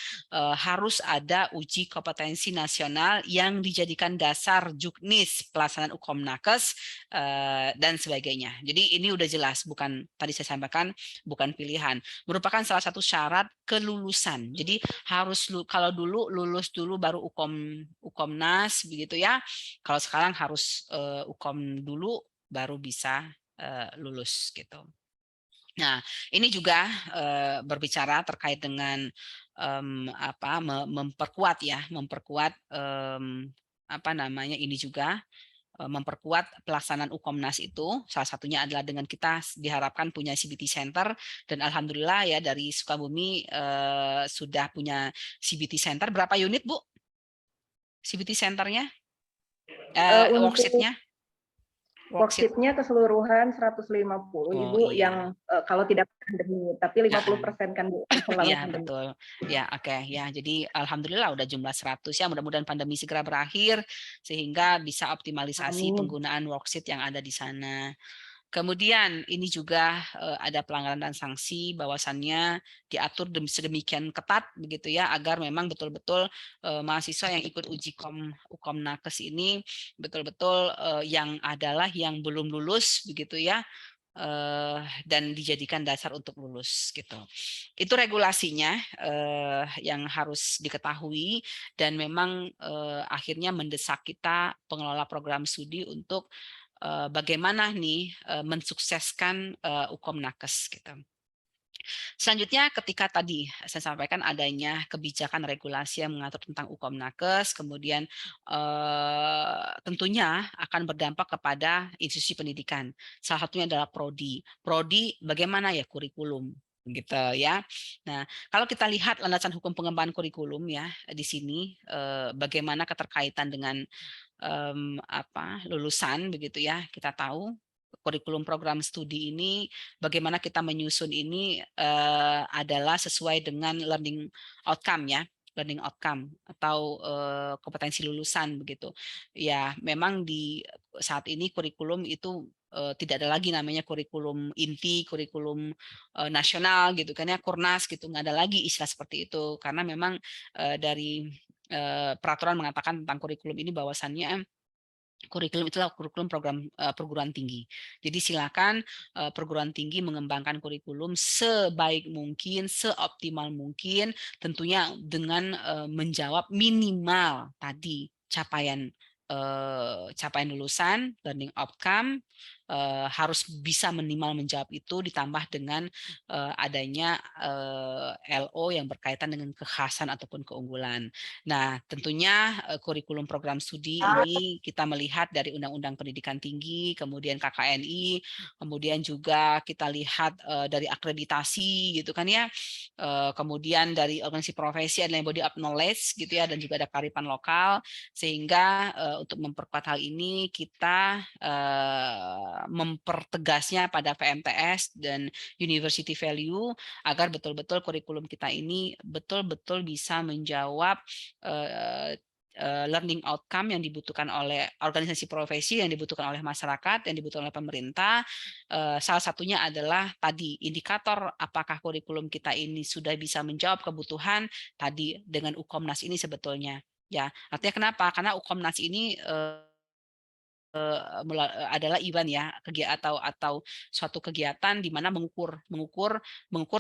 harus ada uji kompetensi nasional yang dijadikan dasar juknis pelaksanaan UKOM-NAKES dan sebagainya. Jadi ini udah jelas, bukan tadi saya sampaikan bukan pilihan, merupakan salah satu syarat kelulusan. Jadi harus kalau dulu lulus dulu baru UKOM-NAS begitu ya. Kalau sekarang harus UKOM dulu baru bisa lulus gitu. Nah, ini juga berbicara terkait dengan memperkuat ini juga memperkuat pelaksanaan Ukomnas itu. Salah satunya adalah dengan kita diharapkan punya CBT Center, dan alhamdulillah ya dari Sukabumi sudah punya CBT Center. Berapa unit, Bu? CBT Centernya? Worksheet-nya? Worksheet-nya keseluruhan 150 Ibu, iya. yang kalau tidak pandemi, tapi 50% kan Bu. Iya, betul. Ya, oke. Ya, jadi alhamdulillah udah jumlah 100 ya. Mudah-mudahan pandemi segera berakhir sehingga bisa optimalisasi Amin. penggunaan worksheet yang ada di sana. Kemudian ini juga ada pelanggaran dan sanksi, bahwasannya diatur sedemikian ketat begitu ya, agar memang betul-betul mahasiswa yang ikut uji Ukom Nakes ini betul-betul yang belum lulus begitu ya, dan dijadikan dasar untuk lulus gitu. Itu regulasinya yang harus diketahui, dan memang akhirnya mendesak kita pengelola program studi untuk bagaimana nih mensukseskan Ukom Nakes gitu. Selanjutnya, ketika tadi saya sampaikan adanya kebijakan regulasi yang mengatur tentang Ukom Nakes, kemudian tentunya akan berdampak kepada institusi pendidikan. Salah satunya adalah prodi. Prodi bagaimana ya kurikulum gitu ya. Nah, kalau kita lihat landasan hukum pengembangan kurikulum ya di sini, bagaimana keterkaitan dengan lulusan begitu ya. Kita tahu kurikulum program studi ini, bagaimana kita menyusun ini adalah sesuai dengan learning outcome ya, learning outcome atau kompetensi lulusan begitu. Ya, memang di saat ini kurikulum itu tidak ada lagi namanya kurikulum inti, kurikulum nasional gitu kan ya, Kurnas gitu, nggak ada lagi istilah seperti itu, karena memang dari peraturan mengatakan tentang kurikulum ini bahwasannya kurikulum itulah kurikulum program perguruan tinggi. Jadi silakan perguruan tinggi mengembangkan kurikulum sebaik mungkin, seoptimal mungkin, tentunya dengan menjawab minimal tadi capaian lulusan, learning outcome, harus bisa minimal menjawab itu, ditambah dengan adanya LO yang berkaitan dengan kekhasan ataupun keunggulan. Nah, tentunya kurikulum program studi ini kita melihat dari Undang-Undang Pendidikan Tinggi, kemudian KKNI, kemudian juga kita lihat dari akreditasi gitu kan ya, kemudian dari organisasi profesi ada body of knowledge gitu ya, dan juga ada kearifan lokal, sehingga untuk memperkuat hal ini kita mempertegasnya pada VMTS dan University Value agar betul-betul kurikulum kita ini betul-betul bisa menjawab learning outcome yang dibutuhkan oleh organisasi profesi, yang dibutuhkan oleh masyarakat, yang dibutuhkan oleh pemerintah. Salah satunya adalah tadi indikator apakah kurikulum kita ini sudah bisa menjawab kebutuhan tadi dengan Ukomnas ini sebetulnya. Ya, artinya kenapa? Karena Ukomnas ini adalah event ya, kegiatan atau suatu kegiatan di mana mengukur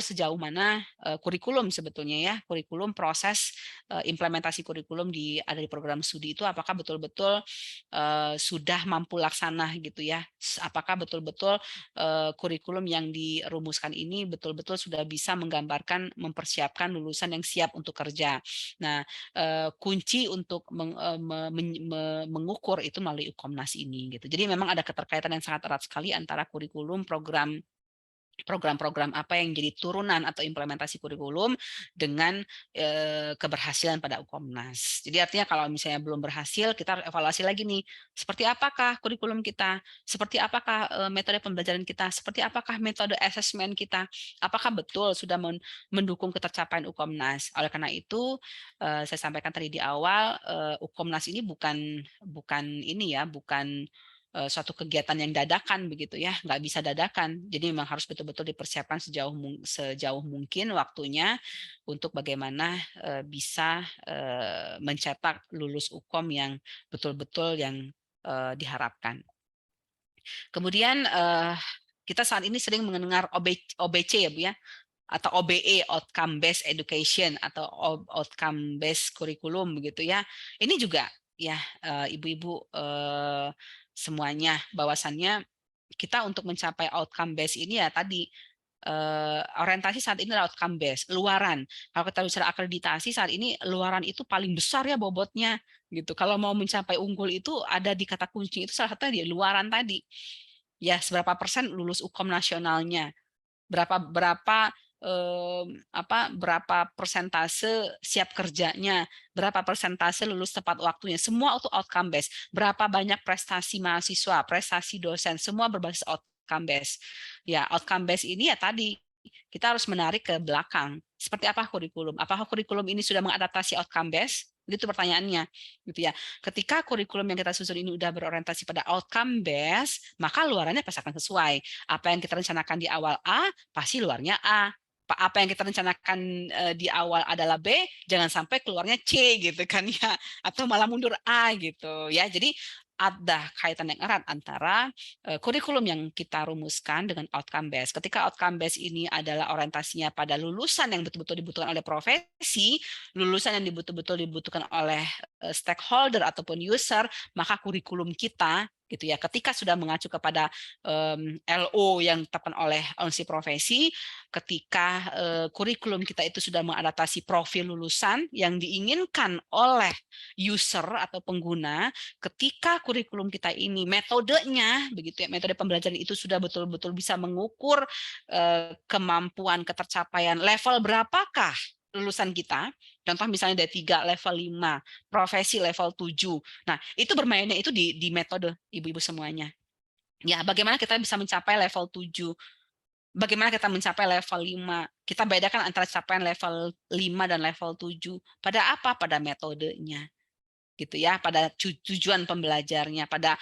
sejauh mana kurikulum sebetulnya ya, kurikulum proses implementasi kurikulum ada di program studi itu apakah betul-betul sudah mampu laksana gitu ya, apakah betul-betul kurikulum yang dirumuskan ini betul-betul sudah bisa menggambarkan, mempersiapkan lulusan yang siap untuk kerja. Nah, kunci untuk mengukur itu melalui Ukomnas ini gitu. Jadi memang ada keterkaitan yang sangat erat sekali antara kurikulum, program-program apa yang jadi turunan atau implementasi kurikulum dengan keberhasilan pada Ukomnas. Jadi artinya kalau misalnya belum berhasil, kita evaluasi lagi nih, seperti apakah kurikulum kita, seperti apakah metode pembelajaran kita, seperti apakah metode asesmen kita, apakah betul sudah mendukung ketercapaian Ukomnas. Oleh karena itu, saya sampaikan tadi di awal, Ukomnas ini bukan suatu kegiatan yang dadakan begitu ya, nggak bisa dadakan. Jadi memang harus betul-betul dipersiapkan sejauh mungkin waktunya untuk bagaimana bisa mencetak lulus Ukom yang betul-betul yang diharapkan. Kemudian kita saat ini sering mendengar OBC ya Bu ya, atau OBE, Outcome Based Education, atau Outcome Based Curriculum begitu ya. Ini juga ya ibu-ibu semuanya bahwasannya kita untuk mencapai outcome base ini ya tadi orientasi saat ini adalah outcome base, luaran. Kalau kita bicara akreditasi saat ini luaran itu paling besar ya bobotnya gitu. Kalau mau mencapai unggul itu ada di kata kunci itu salah satunya di luaran tadi. Ya, seberapa persen lulus UKOM nasionalnya? Berapa berapa persentase siap kerjanya, berapa persentase lulus tepat waktunya, semua itu outcome based. Berapa banyak prestasi mahasiswa, prestasi dosen, semua berbasis outcome based. Ya, outcome based ini ya tadi kita harus menarik ke belakang. Seperti apa kurikulum? Apakah kurikulum ini sudah mengadaptasi outcome based? Itu pertanyaannya, gitu ya. Ketika kurikulum yang kita susun ini udah berorientasi pada outcome based, maka luarannya pasti akan sesuai. Apa yang kita rencanakan di awal A, pasti luarnya A. Apa yang kita rencanakan di awal adalah B, jangan sampai keluarnya C gitu kan ya, atau malah mundur A gitu ya. Jadi ada kaitan yang erat antara kurikulum yang kita rumuskan dengan outcome based. Ketika outcome based ini adalah orientasinya pada lulusan yang betul-betul dibutuhkan oleh profesi, lulusan yang betul-betul dibutuhkan oleh stakeholder ataupun user, maka kurikulum kita gitu ya, ketika sudah mengacu kepada LO yang ditetapkan oleh organisasi profesi, ketika kurikulum kita itu sudah mengadaptasi profil lulusan yang diinginkan oleh user atau pengguna, ketika kurikulum kita ini metodenya begitu ya, metode pembelajaran itu sudah betul-betul bisa mengukur kemampuan ketercapaian level berapakah lulusan kita, contoh misalnya dari 3 level 5, profesi level 7. Nah, itu bermainnya itu di metode ibu-ibu semuanya. Ya, bagaimana kita bisa mencapai level 7? Bagaimana kita mencapai level 5? Kita bedakan antara capaian level 5 dan level 7. Pada apa? Pada metodenya. Gitu ya, pada tujuan pembelajarnya, pada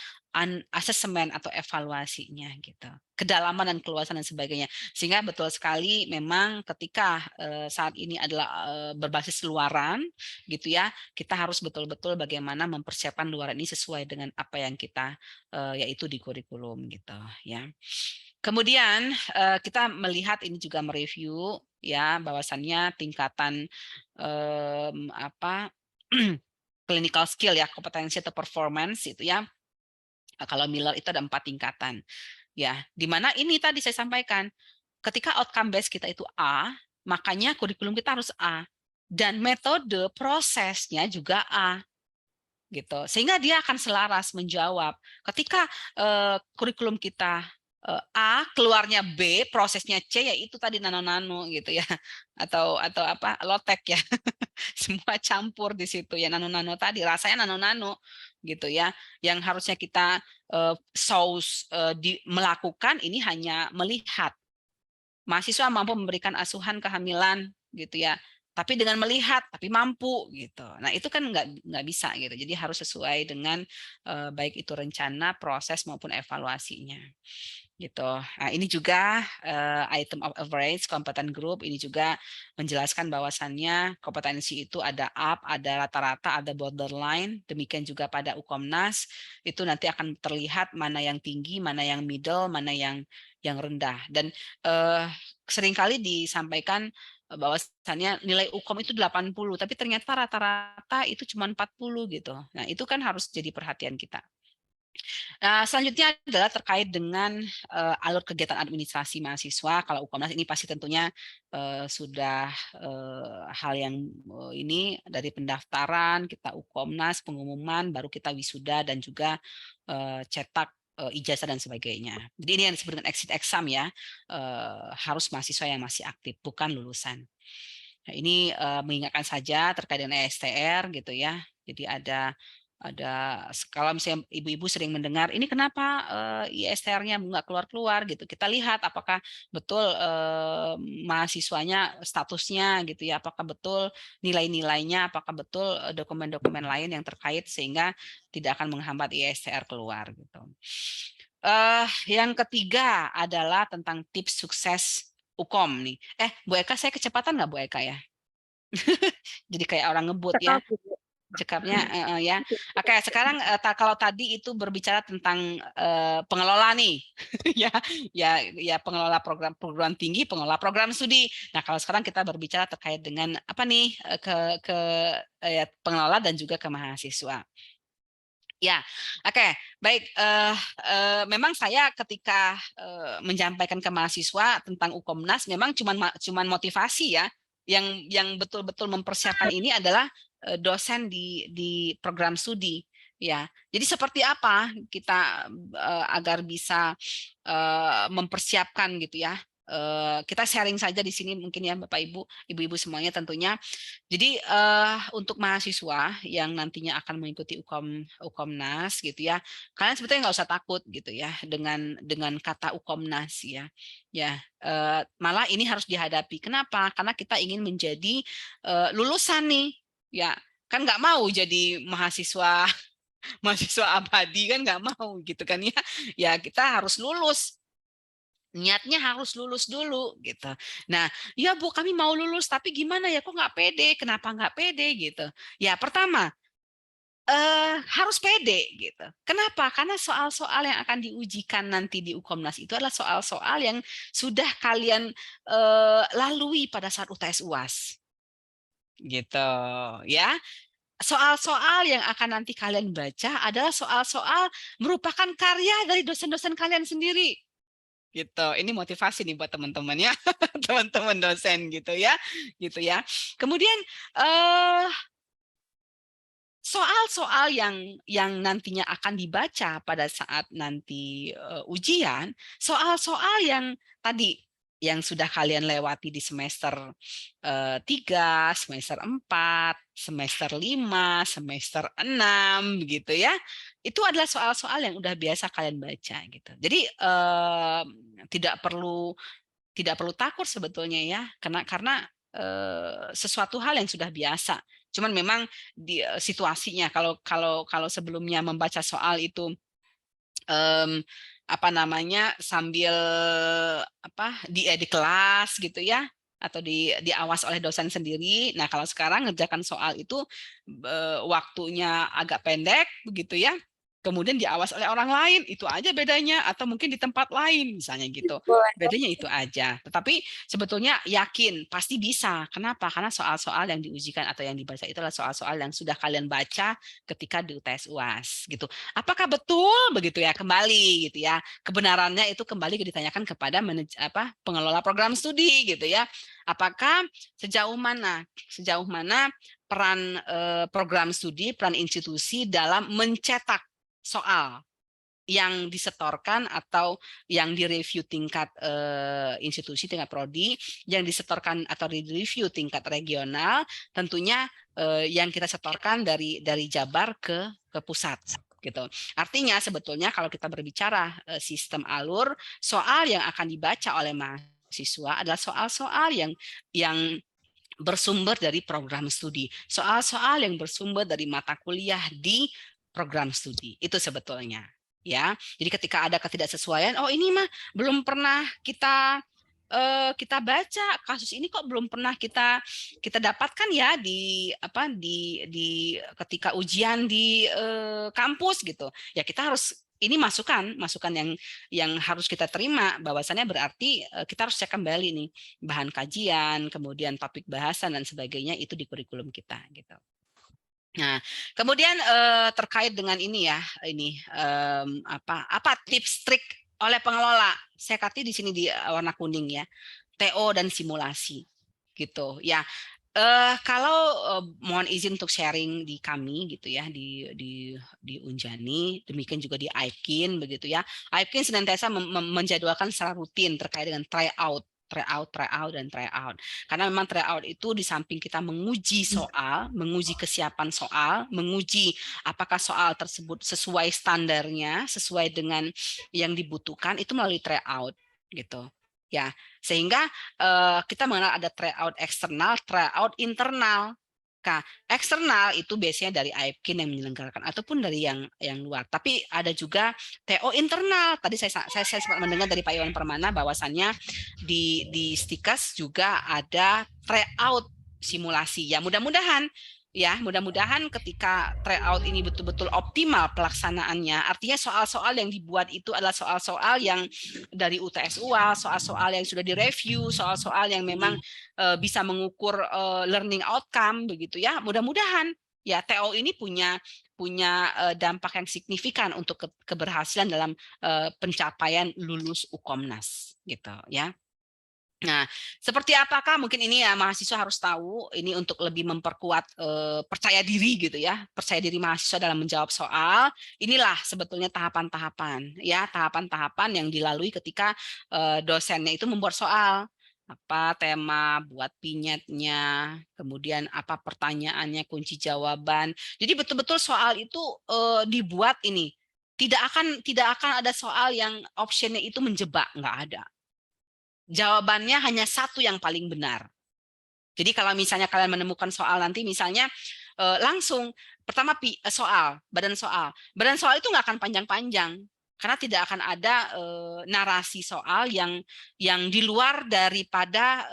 asesmen atau evaluasinya gitu, kedalaman dan keluasan dan sebagainya. Sehingga betul sekali memang ketika saat ini adalah berbasis luaran gitu ya, kita harus betul-betul bagaimana mempersiapkan luaran ini sesuai dengan apa yang kita yaitu di kurikulum gitu ya. Kemudian kita melihat ini juga mereview ya bahwasannya tingkatan clinical skill ya, kompetensi atau performance itu ya. Kalau Miller itu ada 4 tingkatan. Ya, di mana ini tadi saya sampaikan, ketika outcome base kita itu A, makanya kurikulum kita harus A dan metode prosesnya juga A. Gitu. Sehingga dia akan selaras menjawab. Ketika kurikulum kita A, keluarnya B, prosesnya C, ya itu tadi nano-nano gitu ya, atau apa lotek ya, semua campur di situ ya, nano-nano tadi rasanya nano-nano gitu ya, yang harusnya kita melakukan ini hanya melihat mahasiswa mampu memberikan asuhan kehamilan gitu ya, tapi dengan melihat tapi mampu gitu. Nah itu kan nggak bisa gitu, jadi harus sesuai dengan baik itu rencana, proses maupun evaluasinya gitu. Nah, ini juga item of average kompeten group ini juga menjelaskan bahwasannya kompetensi itu ada up, ada rata-rata, ada borderline. Demikian juga pada Ukomnas itu nanti akan terlihat mana yang tinggi, mana yang middle, mana yang rendah. Dan seringkali disampaikan bahwasannya nilai Ukom itu 80, tapi ternyata rata-rata itu cuma 40 gitu. Nah, itu kan harus jadi perhatian kita. Nah, selanjutnya adalah terkait dengan alur kegiatan administrasi mahasiswa. Kalau Ukomnas ini pasti tentunya sudah hal yang ini dari pendaftaran, kita Ukomnas, pengumuman, baru kita wisuda dan juga cetak ijazah dan sebagainya. Jadi ini yang disebut dengan exit exam ya, harus mahasiswa yang masih aktif, bukan lulusan. Nah, ini mengingatkan saja terkait dengan ESTR gitu ya. Jadi ada kalau misalnya ibu-ibu sering mendengar ini kenapa ISTR-nya nggak keluar-keluar gitu, kita lihat apakah betul mahasiswanya statusnya gitu ya, apakah betul nilai-nilainya, apakah betul dokumen-dokumen lain yang terkait sehingga tidak akan menghambat ISTR keluar gitu. Yang ketiga adalah tentang tips sukses Ukom nih. Bu Eka, saya kecepatan nggak Bu Eka ya? Jadi kayak orang ngebut ya. Cekapnya ya. Oke, sekarang kalau tadi itu berbicara tentang pengelola nih, ya pengelola program tinggi, pengelola program studi. Nah, kalau sekarang kita berbicara terkait dengan apa nih ke pengelola dan juga ke mahasiswa. Ya, oke, baik. Memang saya ketika menyampaikan ke mahasiswa tentang Ukomnas, memang cuman motivasi ya. Yang betul-betul mempersiapkan ini adalah dosen di program studi. Ya, jadi seperti apa kita agar bisa mempersiapkan gitu ya. Kita sharing saja di sini mungkin ya Bapak Ibu, Ibu-ibu semuanya tentunya. Jadi untuk mahasiswa yang nantinya akan mengikuti Ukomnas gitu ya, kalian sebetulnya nggak usah takut gitu ya dengan kata Ukomnas ya. Ya, malah ini harus dihadapi. Kenapa? Karena kita ingin menjadi lulusan nih, ya kan nggak mau jadi mahasiswa mahasiswa abadi kan nggak mau gitu kan ya. Ya kita harus lulus. Niatnya harus lulus dulu gitu. Nah, ya Bu, kami mau lulus, tapi gimana ya? Kok nggak pede? Kenapa nggak pede gitu? Ya pertama harus pede gitu. Kenapa? Karena soal-soal yang akan diujikan nanti di Ukomnas itu adalah soal-soal yang sudah kalian lalui pada saat UTS UAS, gitu ya. Soal-soal yang akan nanti kalian baca adalah soal-soal merupakan karya dari dosen-dosen kalian sendiri. Gitu. Ini motivasi nih buat teman-teman ya, teman-teman dosen gitu ya. Kemudian soal-soal yang nantinya akan dibaca pada saat nanti ujian, soal-soal yang tadi yang sudah kalian lewati di semester 3, semester 4, semester 5, semester 6 gitu ya. Itu adalah soal-soal yang udah biasa kalian baca gitu. Jadi tidak perlu takut sebetulnya ya, karena sesuatu hal yang sudah biasa. Cuman memang di situasinya kalau sebelumnya membaca soal itu sambil di kelas gitu ya, atau diawas oleh dosen sendiri. Nah, kalau sekarang ngerjakan soal itu waktunya agak pendek begitu ya. Kemudian diawas oleh orang lain, itu aja bedanya, atau mungkin di tempat lain misalnya gitu. Bedanya itu aja. Tetapi sebetulnya yakin pasti bisa. Kenapa? Karena soal-soal yang diujikan atau yang dibaca itu adalah soal-soal yang sudah kalian baca ketika di UTS UAS gitu. Apakah betul begitu ya? Kembali gitu ya. Kebenarannya itu kembali ditanyakan kepada pengelola program studi gitu ya. Apakah sejauh mana peran program studi, peran institusi dalam mencetak soal yang disetorkan atau yang direview tingkat institusi, tingkat prodi, yang disetorkan atau direview tingkat regional, tentunya yang kita setorkan dari Jabar ke pusat gitu. Artinya sebetulnya kalau kita berbicara sistem alur, soal yang akan dibaca oleh mahasiswa adalah soal-soal yang bersumber dari program studi, soal-soal yang bersumber dari mata kuliah di program studi. Itu sebetulnya ya. Jadi ketika ada ketidaksesuaian, oh ini mah belum pernah kita baca, kasus ini kok belum pernah kita dapatkan ya di ketika ujian di kampus gitu. Ya kita harus ini masukan yang harus kita terima, bahwasannya berarti kita harus cek kembali nih bahan kajian, kemudian topik bahasan dan sebagainya itu di kurikulum kita gitu. Nah, kemudian terkait dengan ini ya, apa tips trik oleh pengelola? Saya kasih di sini di warna kuning ya, TO dan simulasi, gitu ya. Kalau mohon izin untuk sharing di kami gitu ya, di Unjani, demikian juga di AIPKIN begitu ya. AIPKIN senantiasa menjadwalkan secara rutin terkait dengan tryout, dan tryout. Karena memang tryout itu di samping kita menguji soal, menguji kesiapan soal, menguji apakah soal tersebut sesuai standarnya, sesuai dengan yang dibutuhkan, itu melalui tryout gitu. Ya, sehingga kita mengenal ada tryout eksternal, tryout internal. Nah, eksternal itu biasanya dari AIPKIN yang menyelenggarakan ataupun dari yang luar. Tapi ada juga TO internal. Tadi saya sempat mendengar dari Pak Iwan Permana bahwasannya di Stikas juga ada tryout simulasi. Ya, mudah-mudahan ketika tryout ini betul-betul optimal pelaksanaannya, artinya soal-soal yang dibuat itu adalah soal-soal yang dari UTS UAS, soal-soal yang sudah direview, soal-soal yang memang bisa mengukur learning outcome begitu ya. Mudah-mudahan Ya, TO ini punya dampak yang signifikan untuk keberhasilan dalam pencapaian lulus Ukomnas gitu ya. Nah, seperti apakah mungkin ini ya mahasiswa harus tahu ini untuk lebih memperkuat percaya diri gitu ya, percaya diri mahasiswa dalam menjawab soal. Inilah sebetulnya tahapan-tahapan ya, tahapan-tahapan yang dilalui ketika dosennya itu membuat soal. Apa tema, buat pinyetnya, kemudian apa pertanyaannya, kunci jawaban. Jadi betul-betul soal itu dibuat ini. Tidak akan ada soal yang optionnya itu menjebak, nggak ada. Jawabannya hanya satu yang paling benar. Jadi kalau misalnya kalian menemukan soal nanti misalnya langsung pertama badan soal itu nggak akan panjang-panjang karena tidak akan ada narasi soal yang di luar daripada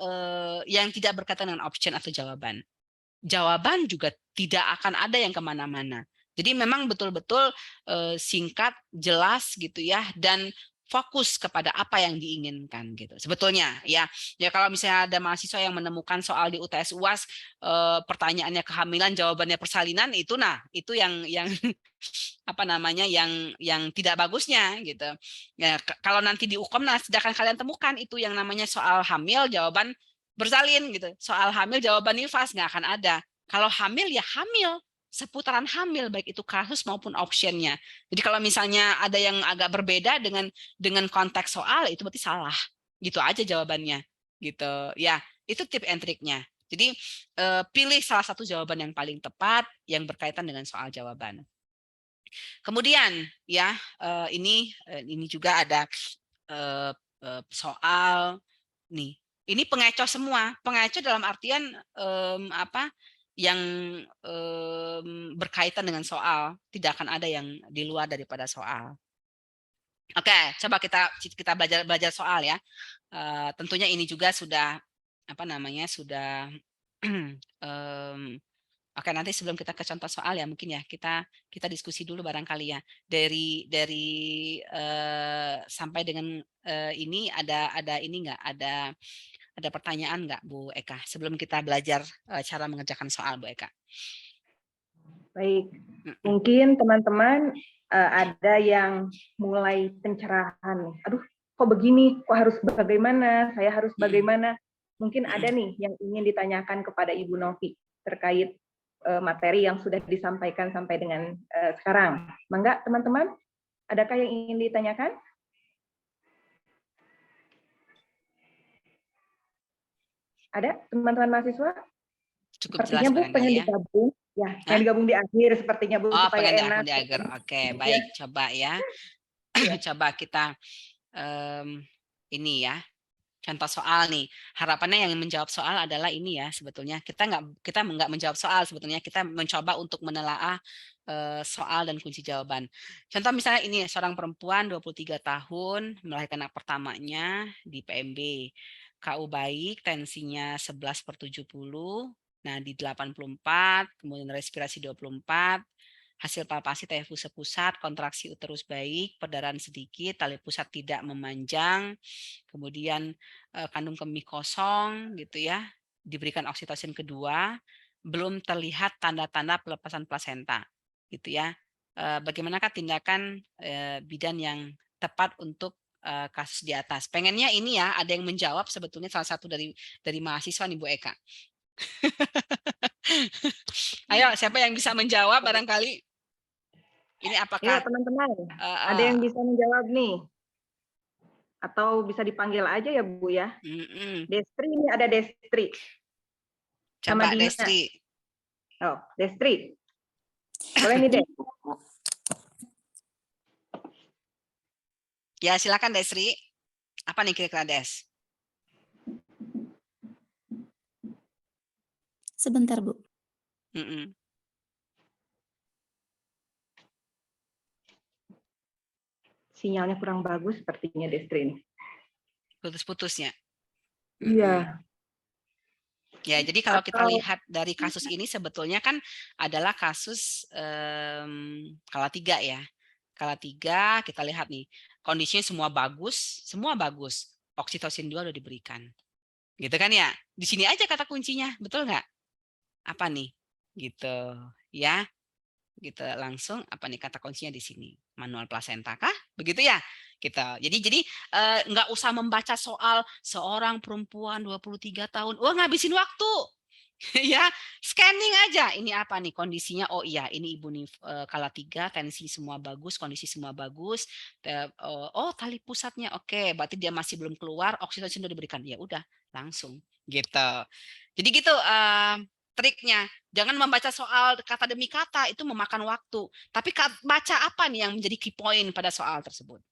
yang tidak berkaitan dengan option atau jawaban. Jawaban juga tidak akan ada yang kemana-mana. Jadi memang betul-betul singkat, jelas gitu ya, dan fokus kepada apa yang diinginkan gitu. Sebetulnya ya kalau misalnya ada mahasiswa yang menemukan soal di UTS UAS pertanyaannya kehamilan, jawabannya persalinan, itu yang apa namanya yang tidak bagusnya gitu. Ya kalau nanti di Ukomnas tidak akan kalian temukan itu yang namanya soal hamil jawaban bersalin gitu. Soal hamil jawaban nifas nggak akan ada. Kalau hamil ya hamil, seputaran hamil baik itu kasus maupun optionnya. Jadi kalau misalnya ada yang agak berbeda dengan konteks soal itu berarti salah. Gitu aja jawabannya. Gitu. Ya, itu tip and triknya. Jadi pilih salah satu jawaban yang paling tepat yang berkaitan dengan soal jawaban. Kemudian ya ini juga ada soal nih. Ini pengecoh semua. Pengecoh dalam artian yang berkaitan dengan soal, tidak akan ada yang di luar daripada soal. Oke, coba kita belajar soal ya. Tentunya ini juga sudah sudah oke, nanti sebelum kita ke contoh soal ya mungkin ya kita diskusi dulu barangkali ya dari sampai dengan ini ada ini enggak ada pertanyaan nggak Bu Eka sebelum kita belajar cara mengerjakan soal Bu Eka? Baik, mungkin teman-teman ada yang mulai pencerahan. Aduh, kok begini? Kok harus bagaimana? Saya harus bagaimana? Mungkin ada nih yang ingin ditanyakan kepada Ibu Novi terkait materi yang sudah disampaikan sampai dengan sekarang. Mangga teman-teman, adakah yang ingin ditanyakan? Ada teman-teman mahasiswa? Cukup sepertinya jelas Bu pengen ya. digabung, ya pengen digabung di akhir sepertinya Bu supaya enak. Di akhir. Oke, baik, coba ya. Coba kita ini ya. Contoh soal nih. Harapannya yang menjawab soal adalah ini ya sebetulnya. Kita nggak menjawab soal sebetulnya. Kita mencoba untuk menelaah soal dan kunci jawaban. Contoh misalnya ini seorang perempuan 23 tahun melahirkan anak pertamanya di PMB. KU baik, tensinya 11/70, nah di 84, kemudian respirasi 24, hasil palpasi TFU sepusat, kontraksi uterus baik, perdarahan sedikit, tali pusat tidak memanjang, kemudian kandung kemih kosong gitu ya, diberikan oksitosin kedua, belum terlihat tanda-tanda pelepasan plasenta gitu ya. Bagaimanakah tindakan bidan yang tepat untuk kasus di atas? Pengennya ini ya ada yang menjawab sebetulnya salah satu dari mahasiswa nih Bu Eka. Ayo siapa yang bisa menjawab barangkali? Ini apakah? Ya teman-teman, ada yang bisa menjawab nih? Atau bisa dipanggil aja ya Bu ya? Destri ini ada Destri. Coba sama Destri. Oh Destri. Boleh nih Des. Ya silakan Desri. Apa nih kira-kira Des? Sebentar Bu. Sinyalnya kurang bagus sepertinya Destri. Putus-putusnya. Iya. Ya jadi kalau kita lihat dari kasus ini sebetulnya kan adalah kasus kala 3 ya. Kala 3 kita lihat nih. Kondisinya semua bagus, oksitosin 2 udah diberikan. Gitu kan ya? Di sini aja kata kuncinya, betul nggak? Apa nih? gitu ya. Gitu langsung apa nih kata kuncinya di sini, manual plasenta kah? Begitu ya? Gitu. Jadi nggak usah membaca soal seorang perempuan 23 tahun, wah ngabisin waktu. Ya, scanning aja. Ini apa nih kondisinya? Oh iya, ini ibu nih kala 3, tensi semua bagus, kondisi semua bagus. Oh, tali pusatnya oke, berarti dia masih belum keluar, oksitosin sudah diberikan. Ya udah, langsung gitu. Jadi gitu triknya. Jangan membaca soal kata demi kata, itu memakan waktu. Tapi baca apa nih yang menjadi key point pada soal tersebut?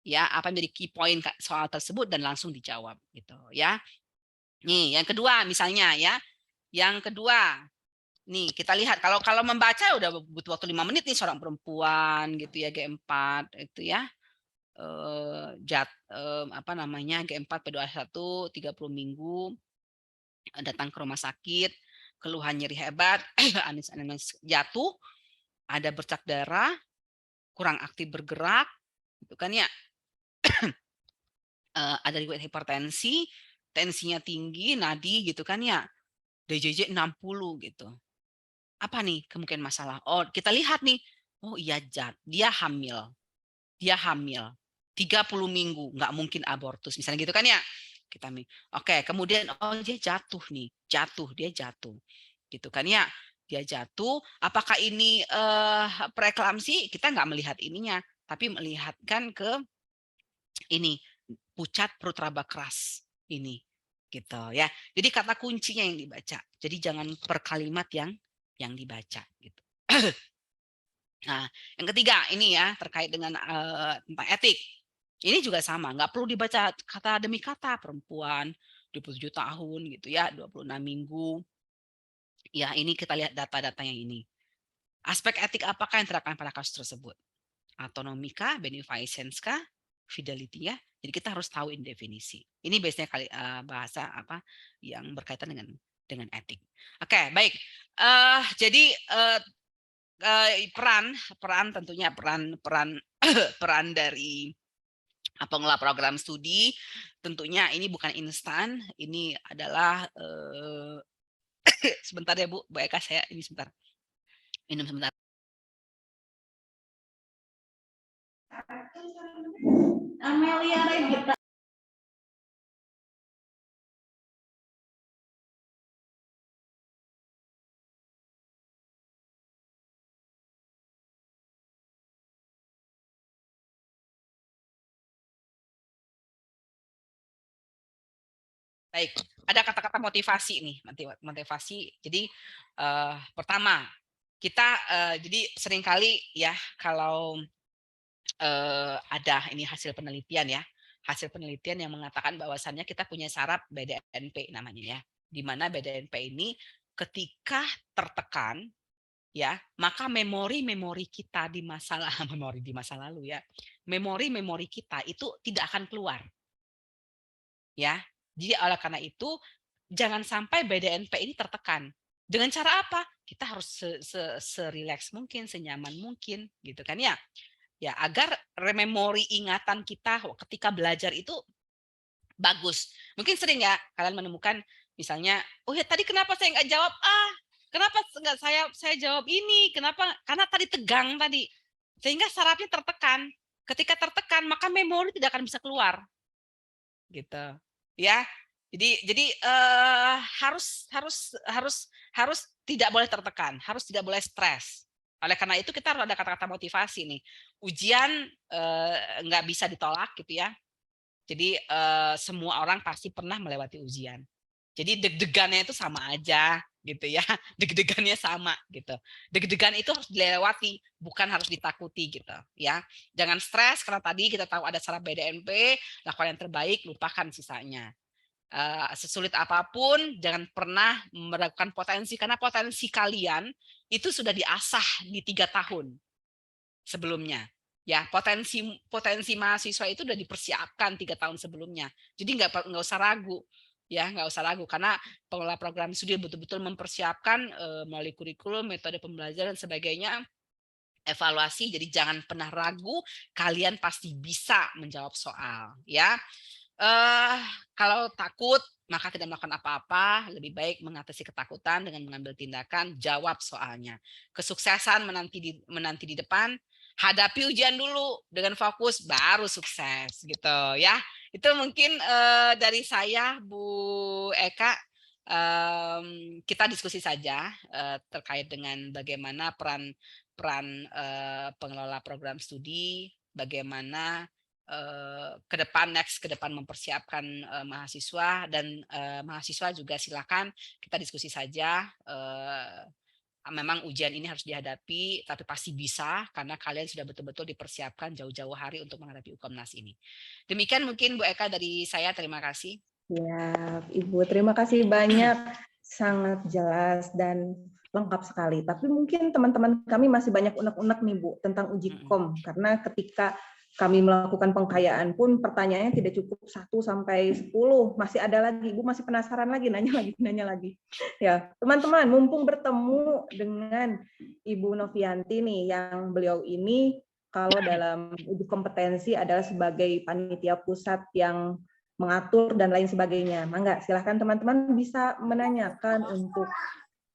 Ya, apa yang menjadi key point soal tersebut dan langsung dijawab gitu ya. Nih, yang kedua misalnya ya. Yang kedua, nih kita lihat kalau membaca udah butuh waktu 5 menit nih seorang perempuan gitu ya G4 itu ya. Apa namanya G4 P21 30 minggu datang ke rumah sakit, keluhan nyeri hebat, anis jatuh, ada bercak darah, kurang aktif bergerak, gitu kan ya. Ada riwayat hipertensi, tensinya tinggi, nadi gitu kan ya. DJJ 60 gitu. Apa nih kemungkinan masalah? Oh, kita lihat nih. Oh iya, dia hamil. Dia hamil. 30 minggu, nggak mungkin abortus. Misalnya gitu kan ya. Oke, kemudian oh dia jatuh nih. Dia jatuh. Gitu kan ya. Dia jatuh, apakah ini preeklamsi? Kita nggak melihat ininya, tapi melihatkan ke ini pucat perut raba keras ini gitu ya. Jadi kata kuncinya yang dibaca. Jadi jangan per kalimat yang dibaca gitu. Nah, yang ketiga ini ya terkait dengan tentang etik. Ini juga sama, nggak perlu dibaca kata demi kata perempuan 27 tahun gitu ya, 26 minggu. Ya, ini kita lihat data-data yang ini. Aspek etik apakah yang terapkan pada kasus tersebut? Autonomi kah, beneficence kah, fidelity ya. Jadi kita harus tahu definisi. Ini biasanya bahasa apa yang berkaitan dengan etik. Oke, baik. Jadi peran tentunya peran peran dari pengelola program studi tentunya ini bukan instan. Ini adalah sebentar ya Bu Eka, saya ini sebentar minum sebentar. Amelia Regita. Baik, ada kata-kata motivasi nih, motivasi. Jadi pertama kita jadi seringkali ya kalau ada ini hasil penelitian ya, hasil penelitian yang mengatakan bahwasannya kita punya saraf BDNP namanya ya, di mana BDNP ini ketika tertekan ya, maka memori kita di masa lalu ya, memori kita itu tidak akan keluar. Ya. Jadi oleh karena itu jangan sampai BDNP ini tertekan. Dengan cara apa? Kita harus serileks mungkin, senyaman mungkin gitu kan ya. Ya, agar memori ingatan kita ketika belajar itu bagus. Mungkin sering ya kalian menemukan misalnya, oh ya tadi kenapa saya nggak jawab A? Kenapa nggak saya jawab ini? Kenapa? Karena tadi tegang tadi. Sehingga sarafnya tertekan. Ketika tertekan, maka memori tidak akan bisa keluar. Gitu. Ya. Jadi harus tidak boleh tertekan, harus tidak boleh stres. Oleh karena itu kita harus ada kata-kata motivasi nih. Ujian nggak bisa ditolak gitu ya. Jadi semua orang pasti pernah melewati ujian. Jadi deg-degannya itu sama aja gitu ya. Deg-degannya sama gitu. Deg-degan itu harus dilewati, bukan harus ditakuti gitu ya. Jangan stres karena tadi kita tahu ada saraf BDNP, lakukan yang terbaik, lupakan sisanya. Sesulit apapun jangan pernah meragukan potensi, karena potensi kalian itu sudah diasah di 3 tahun sebelumnya. Ya, potensi mahasiswa itu sudah dipersiapkan 3 tahun sebelumnya. Jadi nggak usah ragu. Ya, nggak usah ragu karena pengelola program studi betul-betul mempersiapkan melalui kurikulum, metode pembelajaran dan sebagainya, evaluasi. Jadi jangan pernah ragu, kalian pasti bisa menjawab soal, ya. Kalau takut maka tidak melakukan apa-apa, lebih baik mengatasi ketakutan dengan mengambil tindakan, jawab soalnya. Kesuksesan menanti di depan, hadapi ujian dulu dengan fokus, baru sukses gitu ya. Itu mungkin dari saya, Bu Eka. Kita diskusi saja terkait dengan bagaimana peran pengelola program studi, bagaimana ke depan mempersiapkan mahasiswa, dan mahasiswa juga silakan kita diskusi saja. Memang ujian ini harus dihadapi, tapi pasti bisa karena kalian sudah betul-betul dipersiapkan jauh-jauh hari untuk menghadapi Ukomnas ini. Demikian mungkin Bu Eka dari saya, terima kasih. Ya, Ibu, terima kasih banyak, sangat jelas dan lengkap sekali. Tapi mungkin teman-teman kami masih banyak unek-unek nih, Bu, tentang uji kom, karena ketika kami melakukan pengkayaan pun pertanyaannya tidak cukup 1 sampai 10, masih ada lagi. Ibu masih penasaran lagi, nanya lagi. Ya, teman-teman, mumpung bertemu dengan Ibu Novianti nih, yang beliau ini kalau dalam uji kompetensi adalah sebagai panitia pusat yang mengatur dan lain sebagainya. Mangga, silahkan teman-teman bisa menanyakan untuk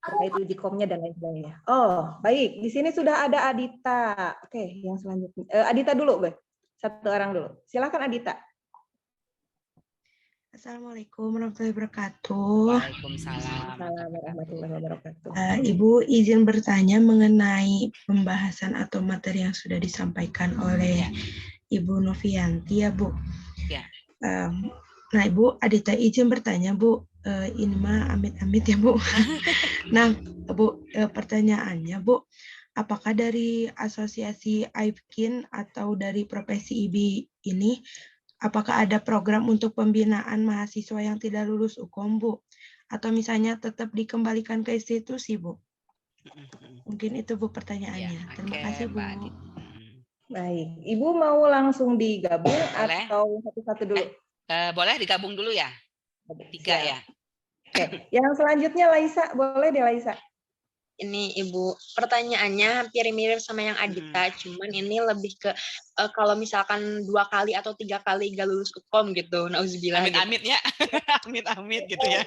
terkait uji komnya dan lain sebagainya. Oh, baik. Di sini sudah ada Adita. Oke, yang selanjutnya. Adita dulu, Be. Satu orang dulu. Silahkan Adita. Assalamualaikum warahmatullahi wabarakatuh. Waalaikumsalam warahmatullahi wabarakatuh. Ibu izin bertanya mengenai pembahasan atau materi yang sudah disampaikan oleh Ibu Novianti ya, Bu. Ya. Nah, Ibu Adita izin bertanya, Bu. Ini mah amit-amit ya, Bu. Nah, Bu, pertanyaannya, Bu, apakah dari Asosiasi AIPKIN atau dari Profesi IBI ini, apakah ada program untuk pembinaan mahasiswa yang tidak lulus UKOM, Bu? Atau misalnya tetap dikembalikan ke institusi, Bu? Mungkin itu, Bu, pertanyaannya. Ya, Terima kasih, Bu. Baik, Ibu mau langsung digabung boleh. atau satu-satu dulu? Boleh digabung dulu ya? 3 ya? Oke, yang selanjutnya Laisa, boleh deh Laisa. Ini Ibu, pertanyaannya hampir mirip sama yang Adita, cuman ini lebih ke kalau misalkan 2 kali atau 3 kali gak lulus UKOM gitu, nauzubillah. Amit-amit ya, amit-amit gitu ya.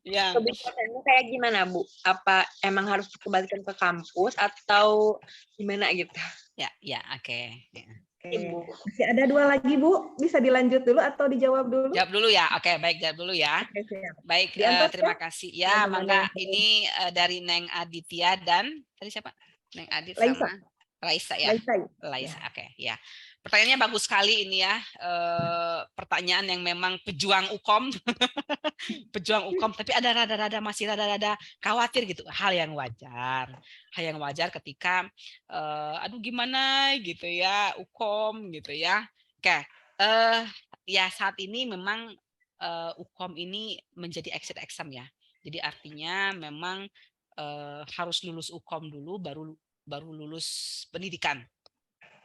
Ya. Kebijakannya kayak gimana, Bu? Apa emang harus dikembalikan ke kampus atau gimana gitu? Ya, oke. Ibu. Masih ada 2 lagi, Bu. Bisa dilanjut dulu atau dijawab dulu? Jawab dulu ya. Oke, baik, jawab dulu ya. Oke, siap. Baik, terima kasih. Ya, mangga ini dari Neng Aditya dan tadi siapa? Neng Adit sama Raisa ya. Laisa. Oke, ya. Pertanyaannya bagus sekali ini ya. Pertanyaan yang memang pejuang UKOM. Pejuang UKOM, tapi ada masih rada-rada khawatir gitu. Hal yang wajar ketika aduh gimana gitu ya UKOM gitu ya. Oke. Ya saat ini memang UKOM ini menjadi exit exam ya. Jadi artinya memang harus lulus UKOM dulu baru lulus pendidikan.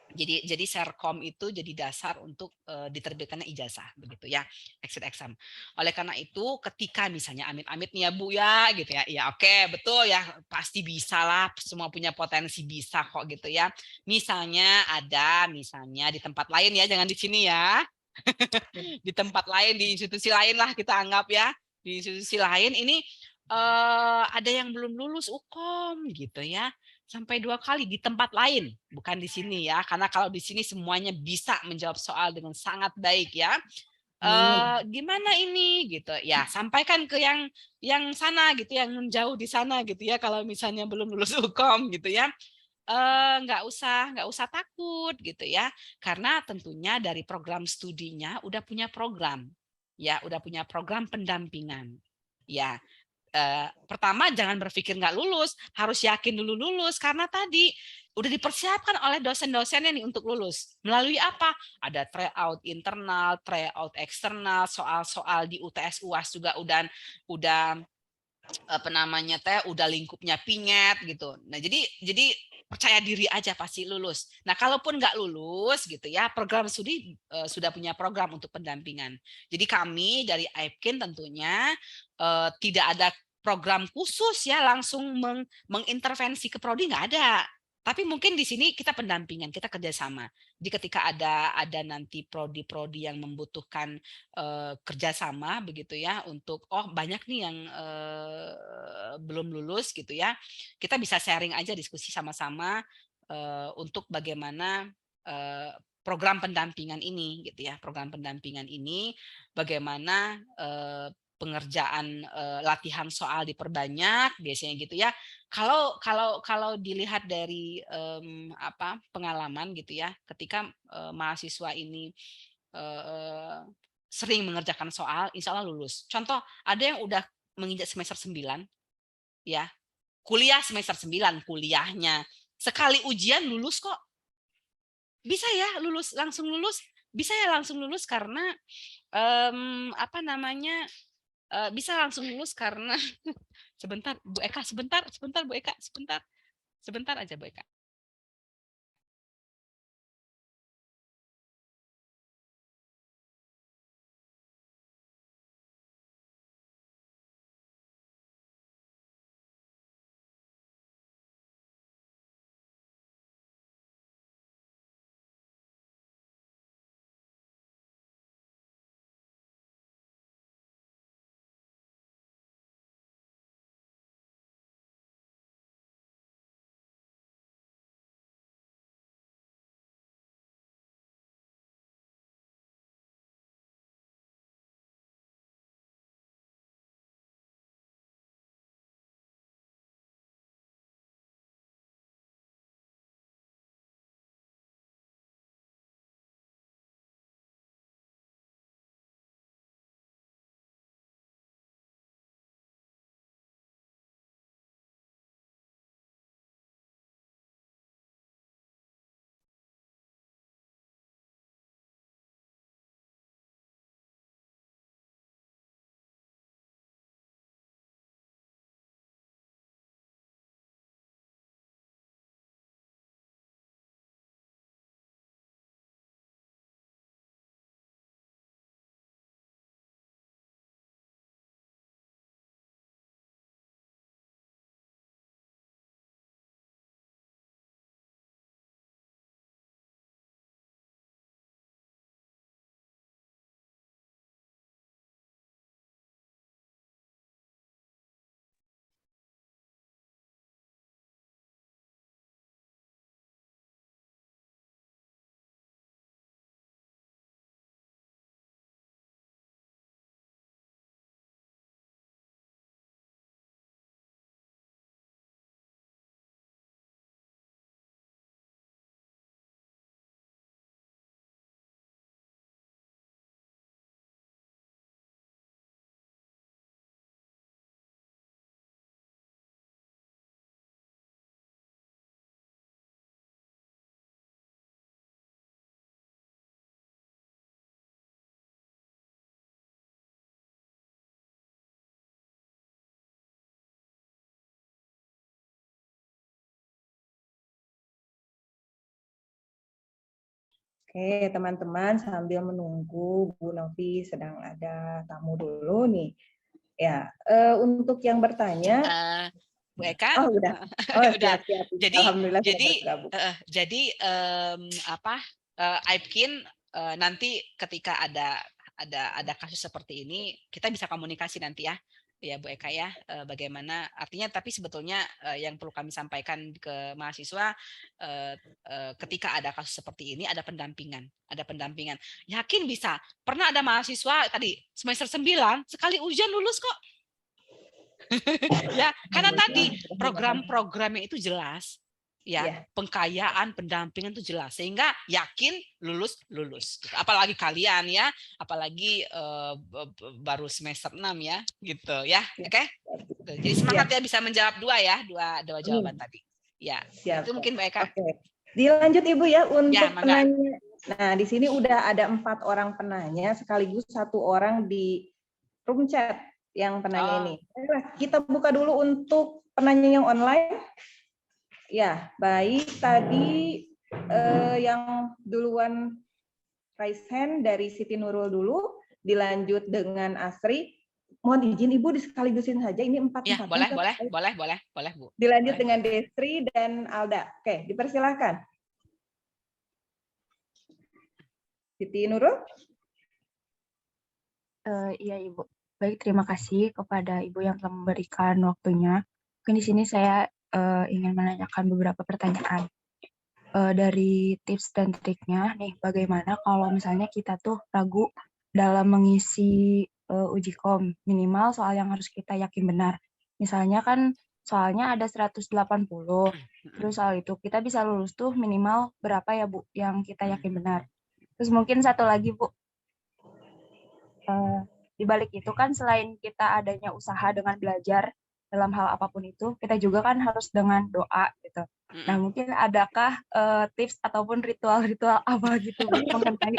Jadi Serkom itu jadi dasar untuk diterbitkannya ijazah begitu ya, exit exam. Oleh karena itu ketika misalnya amit-amit nih ya Bu ya gitu ya. Ya oke, betul ya, pasti bisa lah, semua punya potensi bisa kok gitu ya. Misalnya di tempat lain ya, jangan di sini ya. Di tempat lain, di institusi lain lah kita anggap ya. Di institusi lain ini ada yang belum lulus UKOM gitu ya. Sampai 2 kali di tempat lain, bukan di sini ya. Karena kalau di sini semuanya bisa menjawab soal dengan sangat baik ya. Gimana ini gitu ya, sampaikan ke yang sana gitu, yang jauh di sana gitu ya. Kalau misalnya belum lulus UKOM gitu ya, nggak usah takut gitu ya. Karena tentunya dari program studinya udah punya program pendampingan ya. Pertama jangan berpikir nggak lulus, harus yakin dulu lulus karena tadi udah dipersiapkan oleh dosen-dosennya nih untuk lulus. Melalui apa? Ada tryout internal, tryout eksternal, soal-soal di UTS UAS juga udah udah lingkupnya pinget gitu. Nah, jadi percaya diri aja pasti lulus. Nah, kalaupun nggak lulus gitu ya, program studi sudah punya program untuk pendampingan. Jadi kami dari AIPKIN tentunya tidak ada program khusus ya langsung mengintervensi ke prodi, nggak ada. Tapi mungkin di sini kita pendampingan, kita kerjasama. Jadi ketika ada nanti prodi-prodi yang membutuhkan kerjasama begitu ya, untuk banyak nih yang belum lulus gitu ya, kita bisa sharing aja, diskusi sama-sama untuk bagaimana program pendampingan ini gitu ya, program pendampingan ini bagaimana pengerjaan latihan soal diperbanyak biasanya gitu ya. Kalau dilihat dari pengalaman gitu ya, ketika mahasiswa ini sering mengerjakan soal, insya Allah lulus. Contoh, ada yang udah menginjak semester 9 ya, kuliah semester 9 kuliahnya, sekali ujian lulus kok. Bisa ya lulus, langsung lulus, bisa ya langsung lulus karena bisa langsung lulus karena sebentar Bu Eka, sebentar Bu Eka, sebentar aja Bu Eka. Oke, teman-teman, sambil menunggu Bu Novi sedang ada tamu dulu nih. Ya, untuk yang bertanya, Bu Eka, udah. udah. Siap. Jadi, Alhamdulillah Aipkin nanti ketika ada kasus seperti ini, kita bisa komunikasi nanti ya Bu Eka ya, bagaimana artinya, tapi sebetulnya yang perlu kami sampaikan ke mahasiswa, ketika ada kasus seperti ini ada pendampingan. Yakin bisa. Pernah ada mahasiswa tadi semester 9 sekali ujian lulus kok. Ya, karena tadi program-programnya itu jelas. Ya, pengkayaan, pendampingan itu jelas, sehingga yakin lulus. Apalagi kalian ya, apalagi baru semester 6 ya, gitu ya. Oke? Jadi semangat ya, bisa menjawab dua jawaban tadi. Ya, itu mungkin Mbak Eka. Oke. Dilanjut Ibu ya untuk penanya. Nah, di sini udah ada 4 orang penanya sekaligus 1 orang di room chat yang penanya ini. Kita buka dulu untuk penanya yang online. Ya, baik. Tadi yang duluan raise hand dari Siti Nurul dulu, dilanjut dengan Asri. mohon izin Ibu disekaligusin saja ini Ya, boleh, Bu. Dilanjut Boleh. dengan Destri dan Alda. Oke, dipersilahkan. Siti Nurul. Iya Ibu. Baik, terima kasih kepada Ibu yang telah memberikan waktunya. Mungkin di sini saya ingin menanyakan beberapa pertanyaan. Dari tips dan triknya, nih bagaimana kalau misalnya kita tuh ragu dalam mengisi uji kom, minimal soal yang harus kita yakin benar. Misalnya kan soalnya ada 180, terus soal itu kita bisa lulus tuh minimal berapa ya Bu yang kita yakin benar. Terus mungkin satu lagi Bu, di balik itu kan selain kita adanya usaha dengan belajar dalam hal apapun itu, kita juga kan harus dengan doa gitu. Nah mungkin adakah tips ataupun ritual-ritual apa gitu Bu, mengenai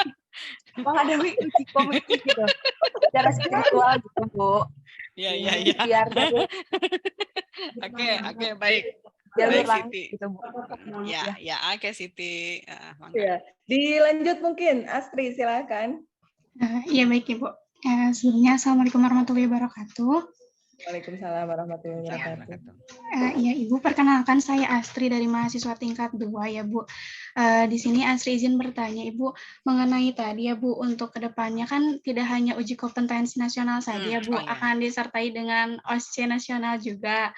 menghadapi uji kom itu gitu, secara spiritual gitu Bu. Iya. Biar dari Oke, baik. jalur Baik, langsung Siti. gitu Bu. Ya, oke Siti. Mangga. Ya, dilanjut mungkin Astri silakan. Iya baik Ibu. Sebelumnya Assalamualaikum warahmatullahi wabarakatuh. Waalaikumsalam warahmatullahi wabarakatuh. Iya Ibu, perkenalkan saya Astri dari mahasiswa tingkat 2 ya Bu. Di sini Astri izin bertanya Ibu mengenai tadi ya Bu, untuk kedepannya kan tidak hanya uji kompetensi nasional saja Bu, akan disertai dengan OSCE nasional juga.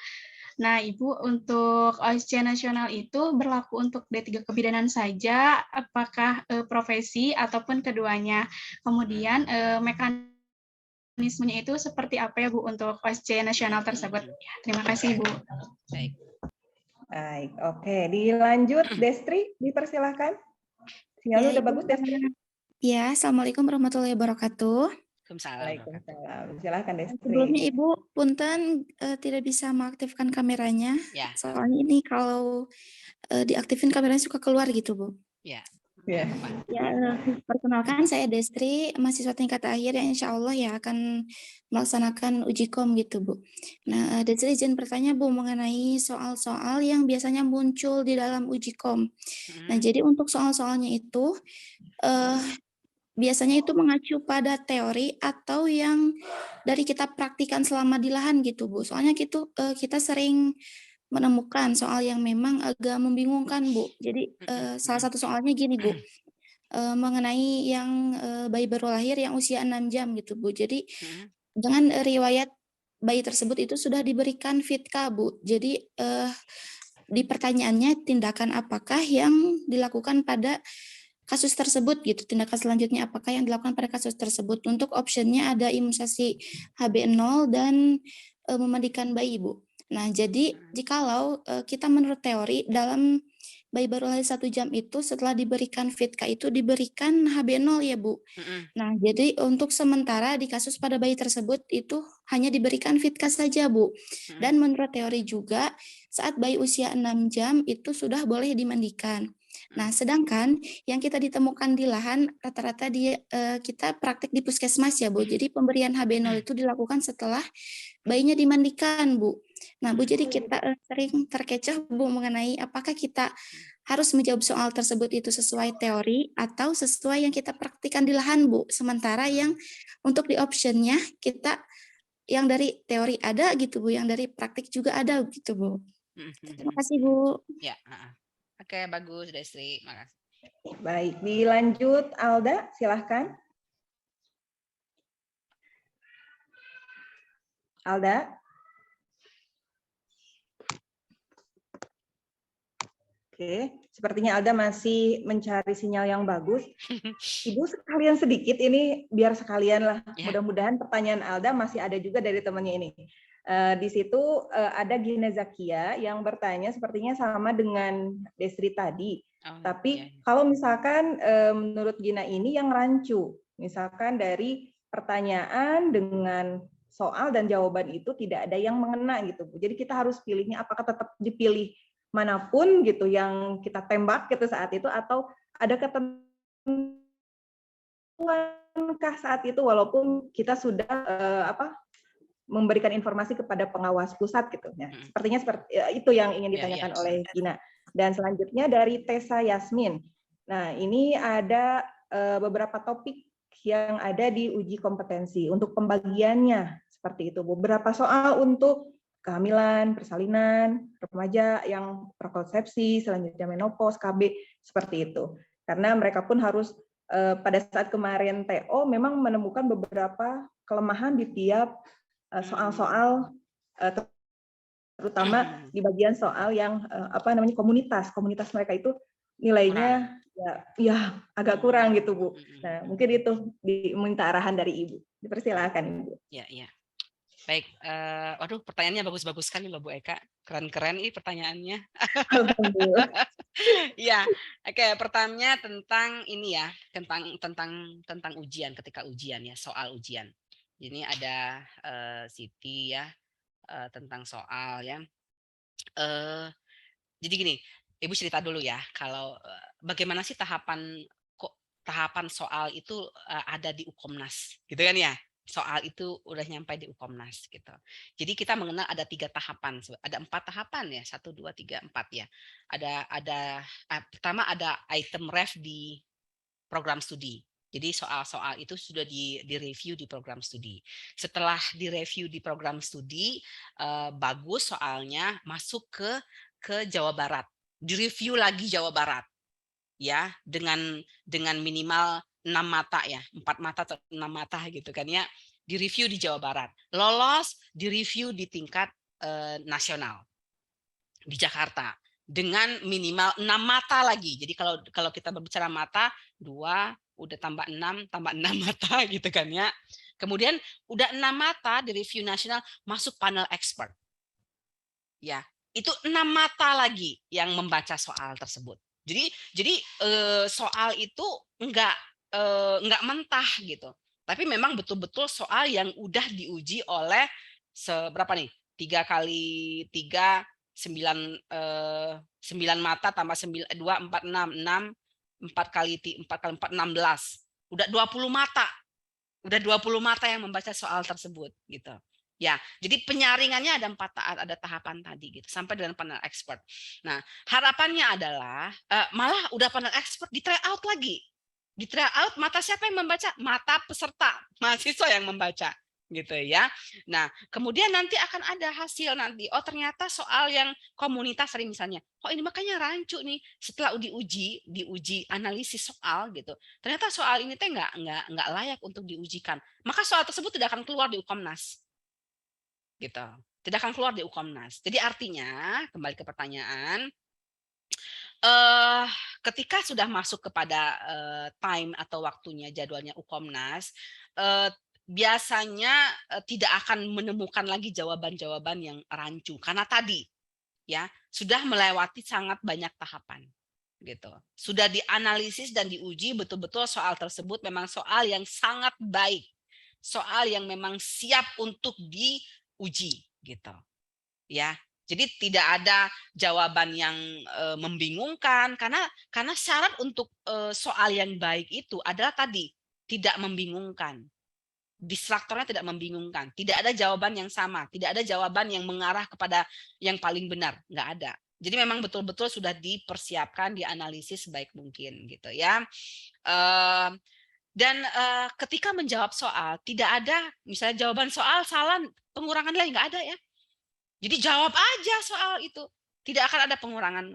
Nah Ibu, untuk OSCE nasional itu berlaku untuk D3 kebidanan saja, apakah profesi ataupun keduanya? Kemudian mekanismenya itu seperti apa ya Bu untuk OSCE nasional tersebut? Ya, terima kasih Bu. Baik, oke. Dilanjut Destri, dipersilahkan. Sinyalnya udah bagus Destri. Ya, Assalamualaikum warahmatullahi wabarakatuh. Waalaikumsalam. Silakan Destri. Sebelumnya Ibu, punten tidak bisa mengaktifkan kameranya. Ya. Soalnya ini kalau diaktifin kameranya suka keluar gitu Bu. Ya. Ya. Perkenalkan saya Destri, mahasiswa tingkat akhir yang insya Allah ya akan melaksanakan uji kom gitu Bu. Nah, Destri izin bertanya Bu mengenai soal-soal yang biasanya muncul di dalam uji kom. Nah, jadi untuk soal-soalnya itu biasanya itu mengacu pada teori atau yang dari kita praktikan selama di lahan gitu Bu. Soalnya gitu kita sering menemukan soal yang memang agak membingungkan Bu. Jadi salah satu soalnya gini Bu, mengenai yang bayi baru lahir yang usia 6 jam gitu Bu. Jadi dengan riwayat bayi tersebut itu sudah diberikan FITKA Bu. Jadi di pertanyaannya tindakan apakah yang dilakukan pada kasus tersebut gitu, tindakan selanjutnya apakah yang dilakukan pada kasus tersebut. Untuk optionnya ada imunisasi HB0 dan memandikan bayi Bu. Nah jadi jikalau kita menurut teori dalam bayi baru lahir 1 jam itu setelah diberikan FITKA itu diberikan HB0 ya Bu. Nah jadi untuk sementara di kasus pada bayi tersebut itu hanya diberikan FITKA saja Bu. Dan menurut teori juga saat bayi usia 6 jam itu sudah boleh dimandikan. Nah, sedangkan yang kita ditemukan di lahan rata-rata kita praktik di puskesmas ya Bu. Jadi pemberian HB0 itu dilakukan setelah bayinya dimandikan Bu. Nah Bu, jadi kita sering terkecoh Bu mengenai apakah kita harus menjawab soal tersebut itu sesuai teori atau sesuai yang kita praktikan di lahan Bu. Sementara yang untuk di optionnya kita yang dari teori ada gitu Bu, yang dari praktik juga ada gitu Bu. Terima kasih Bu. Ya. Oke, bagus Destri. Makasih. Baik, dilanjut Alda, silahkan. Alda. Oke, sepertinya Alda masih mencari sinyal yang bagus. Ibu sekalian sedikit ini, biar sekalian lah. Mudah-mudahan pertanyaan Alda masih ada juga dari temannya ini. Di situ ada Gina Zakia yang bertanya sepertinya sama dengan Destri tadi. Tapi kalau misalkan menurut Gina ini yang rancu, misalkan dari pertanyaan dengan soal dan jawaban itu tidak ada yang mengena gitu. Jadi kita harus pilihnya apakah tetap dipilih manapun gitu yang kita tembak gitu saat itu atau ada ketentuankah saat itu walaupun kita sudah memberikan informasi kepada pengawas pusat gitu ya. Sepertinya seperti itu yang ingin ditanyakan oleh Gina. Dan selanjutnya dari Tessa Yasmin. Nah, ini ada beberapa topik yang ada di uji kompetensi. Untuk pembagiannya seperti itu, Bu. Berapa soal untuk kehamilan, persalinan, remaja yang prakonsepsi, selanjutnya menopause, KB, seperti itu. Karena mereka pun harus pada saat kemarin TO memang menemukan beberapa kelemahan di tiap soal-soal, terutama di bagian soal yang komunitas mereka itu nilainya ya agak kurang gitu, Bu. Nah, mungkin itu diminta arahan dari Ibu. Dipersilakan, Ibu. Ya, ya. Baik, waduh pertanyaannya bagus-bagus sekali loh Bu Eka, keren-keren pertanyaannya. Alhamdulillah. Ya, oke, pertanyaannya tentang ini ya, tentang ujian, ketika ujian ya, soal ujian. Ini ada Siti ya, tentang soal ya. Jadi gini, Ibu cerita dulu ya, kalau bagaimana sih tahapan soal itu ada di Ukomnas, gitu kan ya? Soal itu udah nyampe di Ukomnas gitu. Jadi kita mengenal ada 3 tahapan, ada 4 tahapan ya, 1, 2, 3, 4 ya. Pertama ada item ref di program studi. Jadi soal-soal itu sudah direview di program studi. Setelah direview di program studi, bagus soalnya masuk ke Jawa Barat. Direview lagi Jawa Barat. Ya, dengan minimal 6 mata ya, 4 mata atau 6 mata gitu kan ya, di review di Jawa Barat. Lolos di review di tingkat nasional di Jakarta dengan minimal 6 mata lagi. Jadi kalau kita berbicara mata 2 udah tambah 6 mata gitu kan ya. Kemudian udah 6 mata di review nasional masuk panel expert. Ya, itu 6 mata lagi yang membaca soal tersebut. Jadi soal itu enggak mentah gitu. Tapi memang betul-betul soal yang udah diuji oleh seberapa nih? 3 kali 3 9 mata tambah 2 4 6 4 kali 4 16. Udah 20 mata. Udah 20 mata yang membaca soal tersebut gitu. Ya, jadi penyaringannya ada tahapan tadi gitu sampai dengan panel expert. Nah, harapannya adalah malah udah panel expert di try out lagi. Di try out mata siapa yang membaca? Mata peserta, mahasiswa yang membaca gitu ya. Nah, kemudian nanti akan ada hasil nanti. Oh, ternyata soal yang komunitas tadi misalnya. Oh, ini makanya rancu nih setelah diuji analisis soal gitu. Ternyata soal ini teh nggak layak untuk diujikan. Maka soal tersebut tidak akan keluar di Ukomnas. Gitu. Tidak akan keluar di Ukomnas. Jadi artinya, kembali ke pertanyaan, ketika sudah masuk kepada time atau waktunya jadwalnya Ukomnas, biasanya tidak akan menemukan lagi jawaban-jawaban yang rancu karena tadi ya sudah melewati sangat banyak tahapan gitu. Sudah dianalisis dan diuji betul-betul soal tersebut memang soal yang sangat baik. Soal yang memang siap untuk diuji gitu. Ya. Jadi tidak ada jawaban yang membingungkan karena syarat untuk soal yang baik itu adalah tadi tidak membingungkan. Distraktornya tidak membingungkan. Tidak ada jawaban yang sama, tidak ada jawaban yang mengarah kepada yang paling benar, nggak ada. Jadi memang betul-betul sudah dipersiapkan, dianalisis sebaik mungkin gitu ya. Dan ketika menjawab soal tidak ada misalnya jawaban soal salah pengurangan nilai nggak ada ya. Jadi jawab aja soal itu. Tidak akan ada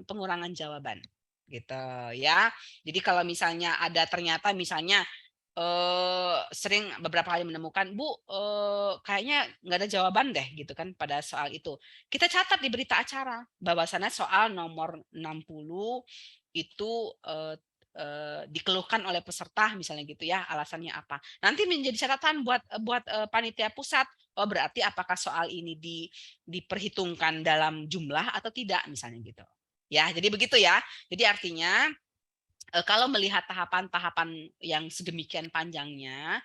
pengurangan jawaban gitu ya. Jadi kalau misalnya ada ternyata misalnya sering beberapa kali menemukan Bu kayaknya nggak ada jawaban deh gitu kan pada soal itu. Kita catat di berita acara bahwasannya soal nomor 60 itu dikeluhkan oleh peserta misalnya gitu ya, alasannya apa. Nanti menjadi catatan buat panitia pusat. Oh berarti apakah soal ini diperhitungkan dalam jumlah atau tidak misalnya gitu. Ya, jadi begitu ya. Jadi artinya kalau melihat tahapan-tahapan yang sedemikian panjangnya,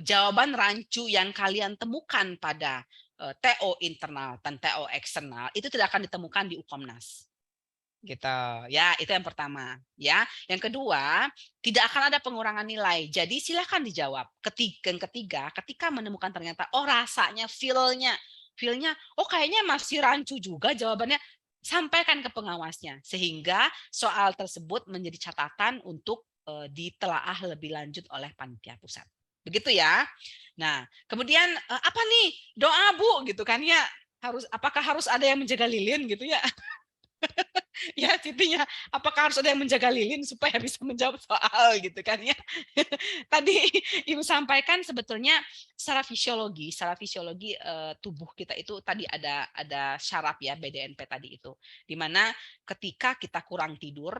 jawaban rancu yang kalian temukan pada TO internal dan TO eksternal itu tidak akan ditemukan di Ukomnas. Gitu ya, itu yang pertama ya. Yang kedua, tidak akan ada pengurangan nilai. Jadi silakan dijawab. Yang ketiga, ketika menemukan ternyata oh rasanya feelnya oh kayaknya masih rancu juga jawabannya, sampaikan ke pengawasnya sehingga soal tersebut menjadi catatan untuk ditelaah lebih lanjut oleh panitia pusat. Begitu ya. Nah, kemudian apa nih doa Bu gitu kan ya, apakah harus ada yang menjaga lilin gitu ya? Ya intinya apakah harus ada yang menjaga lilin supaya bisa menjawab soal gitu kan ya. Tadi Ibu sampaikan sebetulnya secara fisiologi tubuh kita itu tadi ada syaraf ya BDNP tadi itu, di mana ketika kita kurang tidur,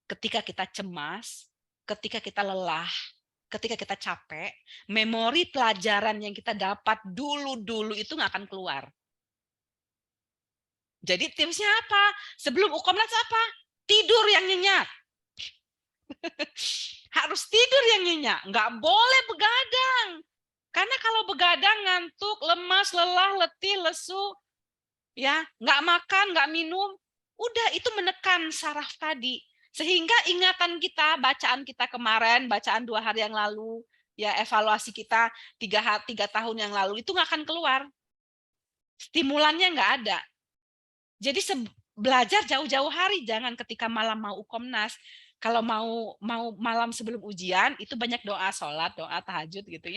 ketika kita cemas, ketika kita lelah, ketika kita capek, memori pelajaran yang kita dapat dulu itu nggak akan keluar. Jadi tipsnya apa? Sebelum Ukomnas apa? Tidur yang nyenyak. Harus tidur yang nyenyak, nggak boleh begadang. Karena kalau begadang ngantuk, lemas, lelah, letih, lesu, ya nggak makan, nggak minum, udah itu menekan saraf tadi. Sehingga ingatan kita, bacaan kita kemarin, bacaan 2 hari yang lalu, ya evaluasi kita 3 tahun yang lalu itu nggak akan keluar. Stimulannya nggak ada. Jadi belajar jauh-jauh hari, jangan ketika malam mau Ukomnas. Kalau mau malam sebelum ujian itu banyak doa sholat, doa tahajud gitu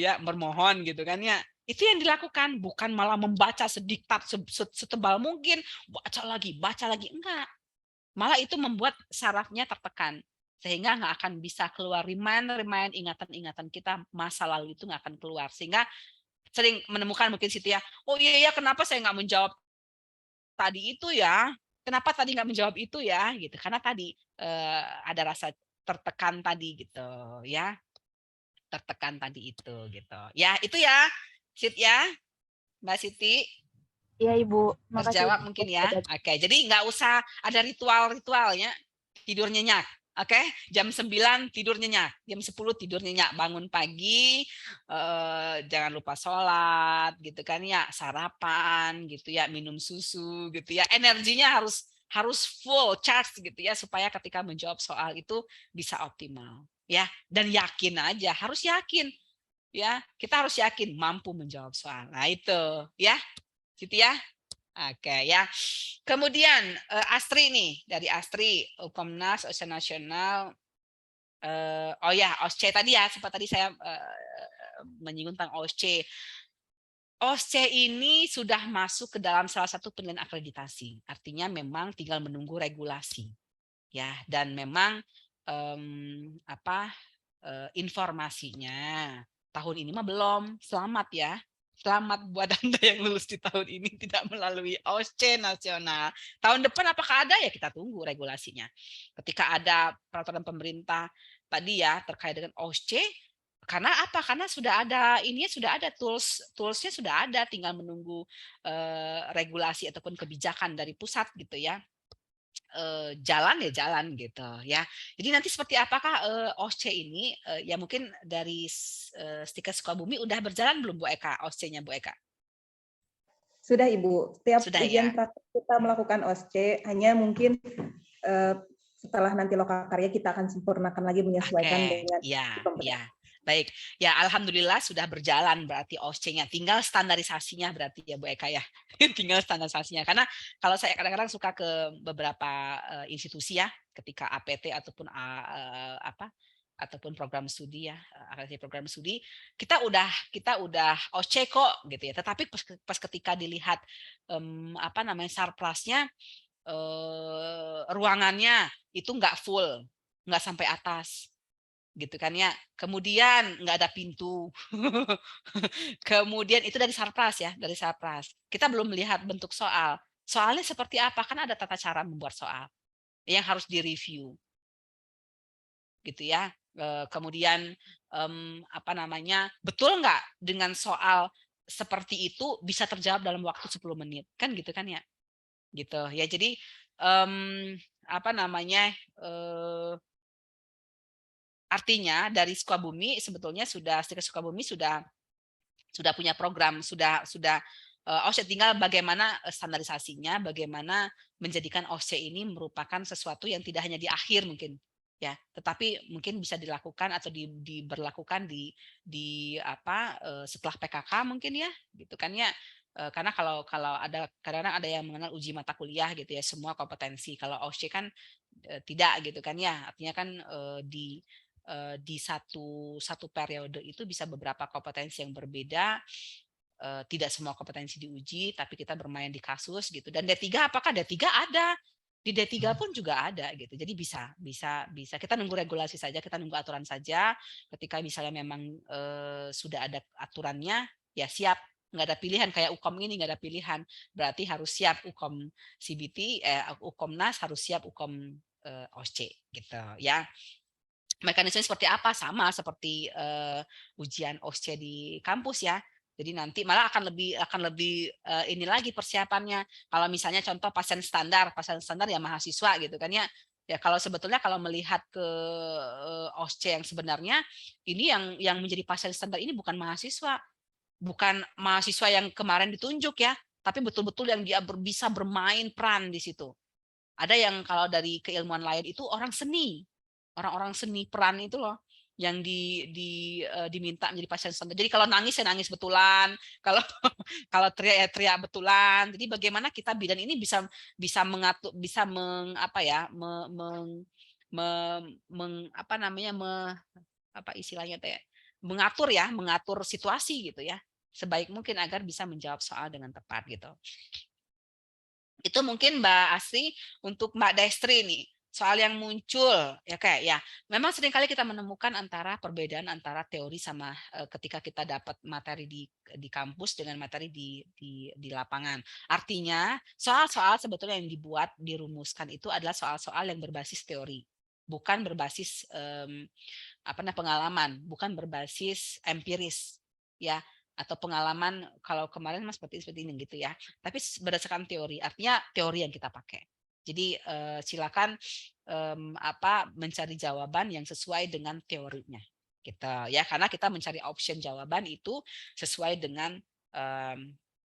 ya, bermohon gitu kan ya. Itu yang dilakukan, bukan malah membaca sediktat setebal mungkin, baca lagi, enggak. Malah itu membuat sarafnya tertekan sehingga nggak akan bisa keluar remind ingatan-ingatan kita masa lalu itu nggak akan keluar, sehingga sering menemukan mungkin situ ya, oh iya kenapa saya nggak menjawab tadi itu ya, kenapa tadi nggak menjawab itu ya gitu, karena tadi ada rasa tertekan tadi gitu ya, tertekan tadi itu gitu ya, itu ya Sit ya Mbak Siti. Iya Ibu, makasih. Terjawab mungkin ya. Oke, jadi nggak usah ada ritualnya, tidur nyenyak. Oke, jam 9 tidur nyenyak, jam 10 tidur nyenyak, bangun pagi, jangan lupa sholat gitu kan ya, sarapan gitu ya, minum susu gitu ya, energinya harus full charge gitu ya, supaya ketika menjawab soal itu bisa optimal ya, dan yakin aja, harus yakin ya, kita harus yakin mampu menjawab soal. Nah itu ya, gitu ya. Oke ya. Kemudian Astri nih, dari Astri, Ukomnas, Ujian Nasional. Oh ya, OSCE tadi ya, sempat tadi saya menyinggung tentang OSCE. OSCE ini sudah masuk ke dalam salah satu penilaian akreditasi. Artinya memang tinggal menunggu regulasi. Ya, dan memang informasinya tahun ini mah belum. Selamat ya. Selamat buat Anda yang lulus di tahun ini tidak melalui OSCE nasional. Tahun depan apakah ada ya, kita tunggu regulasinya. Ketika ada peraturan pemerintah tadi ya terkait dengan OSCE, karena apa? Karena sudah ada toolsnya sudah ada, tinggal menunggu regulasi ataupun kebijakan dari pusat gitu ya. Jalan gitu ya. Jadi nanti seperti apakah OSCE ini ya, mungkin dari Stikes Sukabumi udah berjalan belum Bu Eka, OSCE-nya Bu Eka? Sudah Ibu, setiap Sudah, ujian ya? praktek kita melakukan OSCE, hanya mungkin setelah nanti loka karya kita akan sempurnakan lagi menyesuaikan dengan ya. Baik, ya alhamdulillah sudah berjalan berarti OSCE-nya. Tinggal standarisasinya berarti ya Bu Eka ya. Tinggal standarisasinya. Karena kalau saya kadang-kadang suka ke beberapa institusi ya, ketika APT ataupun ataupun program studi ya, akreditasi program studi, kita udah OSCE kok gitu ya. Tetapi pas ketika dilihat sarplasnya, ruangannya itu nggak full, nggak sampai atas. Gitu kan ya. Kemudian nggak ada pintu. Kemudian itu dari sarpras ya, dari sarpras. Kita belum melihat bentuk soal. Soalnya seperti apa? Kan ada tata cara membuat soal yang harus direview. Gitu ya. Kemudian betul nggak dengan soal seperti itu bisa terjawab dalam waktu 10 menit. Kan gitu kan ya. Gitu ya. Jadi artinya dari Sukabumi sebetulnya Stikes Sukabumi sudah punya program, sudah OSCE, tinggal bagaimana standarisasinya, bagaimana menjadikan OSCE ini merupakan sesuatu yang tidak hanya di akhir mungkin ya, tetapi mungkin bisa dilakukan atau diberlakukan setelah PKK mungkin ya, gitu kan ya. Karena kalau ada kadang-kadang ada yang mengenal uji mata kuliah gitu ya, semua kompetensi. Kalau OSCE kan tidak gitu kan ya, artinya kan di satu periode itu bisa beberapa kompetensi yang berbeda. Tidak semua kompetensi diuji, tapi kita bermain di kasus gitu. Dan D3 apakah D3 ada? Di D3 pun juga ada gitu. Jadi bisa kita nunggu regulasi saja, kita nunggu aturan saja. Ketika misalnya memang sudah ada aturannya, ya siap. Nggak ada pilihan kayak UKOM ini, nggak ada pilihan. Berarti harus siap UKOM CBT, UKOMNAS harus siap UKOM OSCE gitu ya. Mekanisme seperti apa? Sama seperti ujian OSCE di kampus ya. Jadi nanti malah akan lebih ini lagi persiapannya. Kalau misalnya contoh pasien standar ya mahasiswa gitu kan ya. Ya kalau sebetulnya kalau melihat ke OSCE yang sebenarnya ini yang menjadi pasien standar ini bukan mahasiswa yang kemarin ditunjuk ya, tapi betul-betul yang dia bisa bermain peran di situ. Ada yang kalau dari keilmuan lain itu orang seni peran itu loh yang diminta menjadi pasien standar. Jadi kalau nangis ya nangis betulan, kalau teriak ya teriak betulan. Jadi bagaimana kita bidan ini bisa mengatur, bisa mengatur situasi gitu ya, sebaik mungkin agar bisa menjawab soal dengan tepat gitu. Itu mungkin Mbak Asri. Untuk Mbak Destri nih, soal yang muncul ya memang seringkali kita menemukan perbedaan antara teori sama ketika kita dapat materi di kampus dengan materi di lapangan. Artinya soal-soal sebetulnya yang dirumuskan itu adalah soal-soal yang berbasis teori, bukan berbasis pengalaman, bukan berbasis empiris ya, atau pengalaman kalau kemarin seperti ini gitu ya, tapi berdasarkan teori. Artinya teori yang kita pakai. Jadi silakan mencari jawaban yang sesuai dengan teorinya kita ya, karena kita mencari option jawaban itu sesuai dengan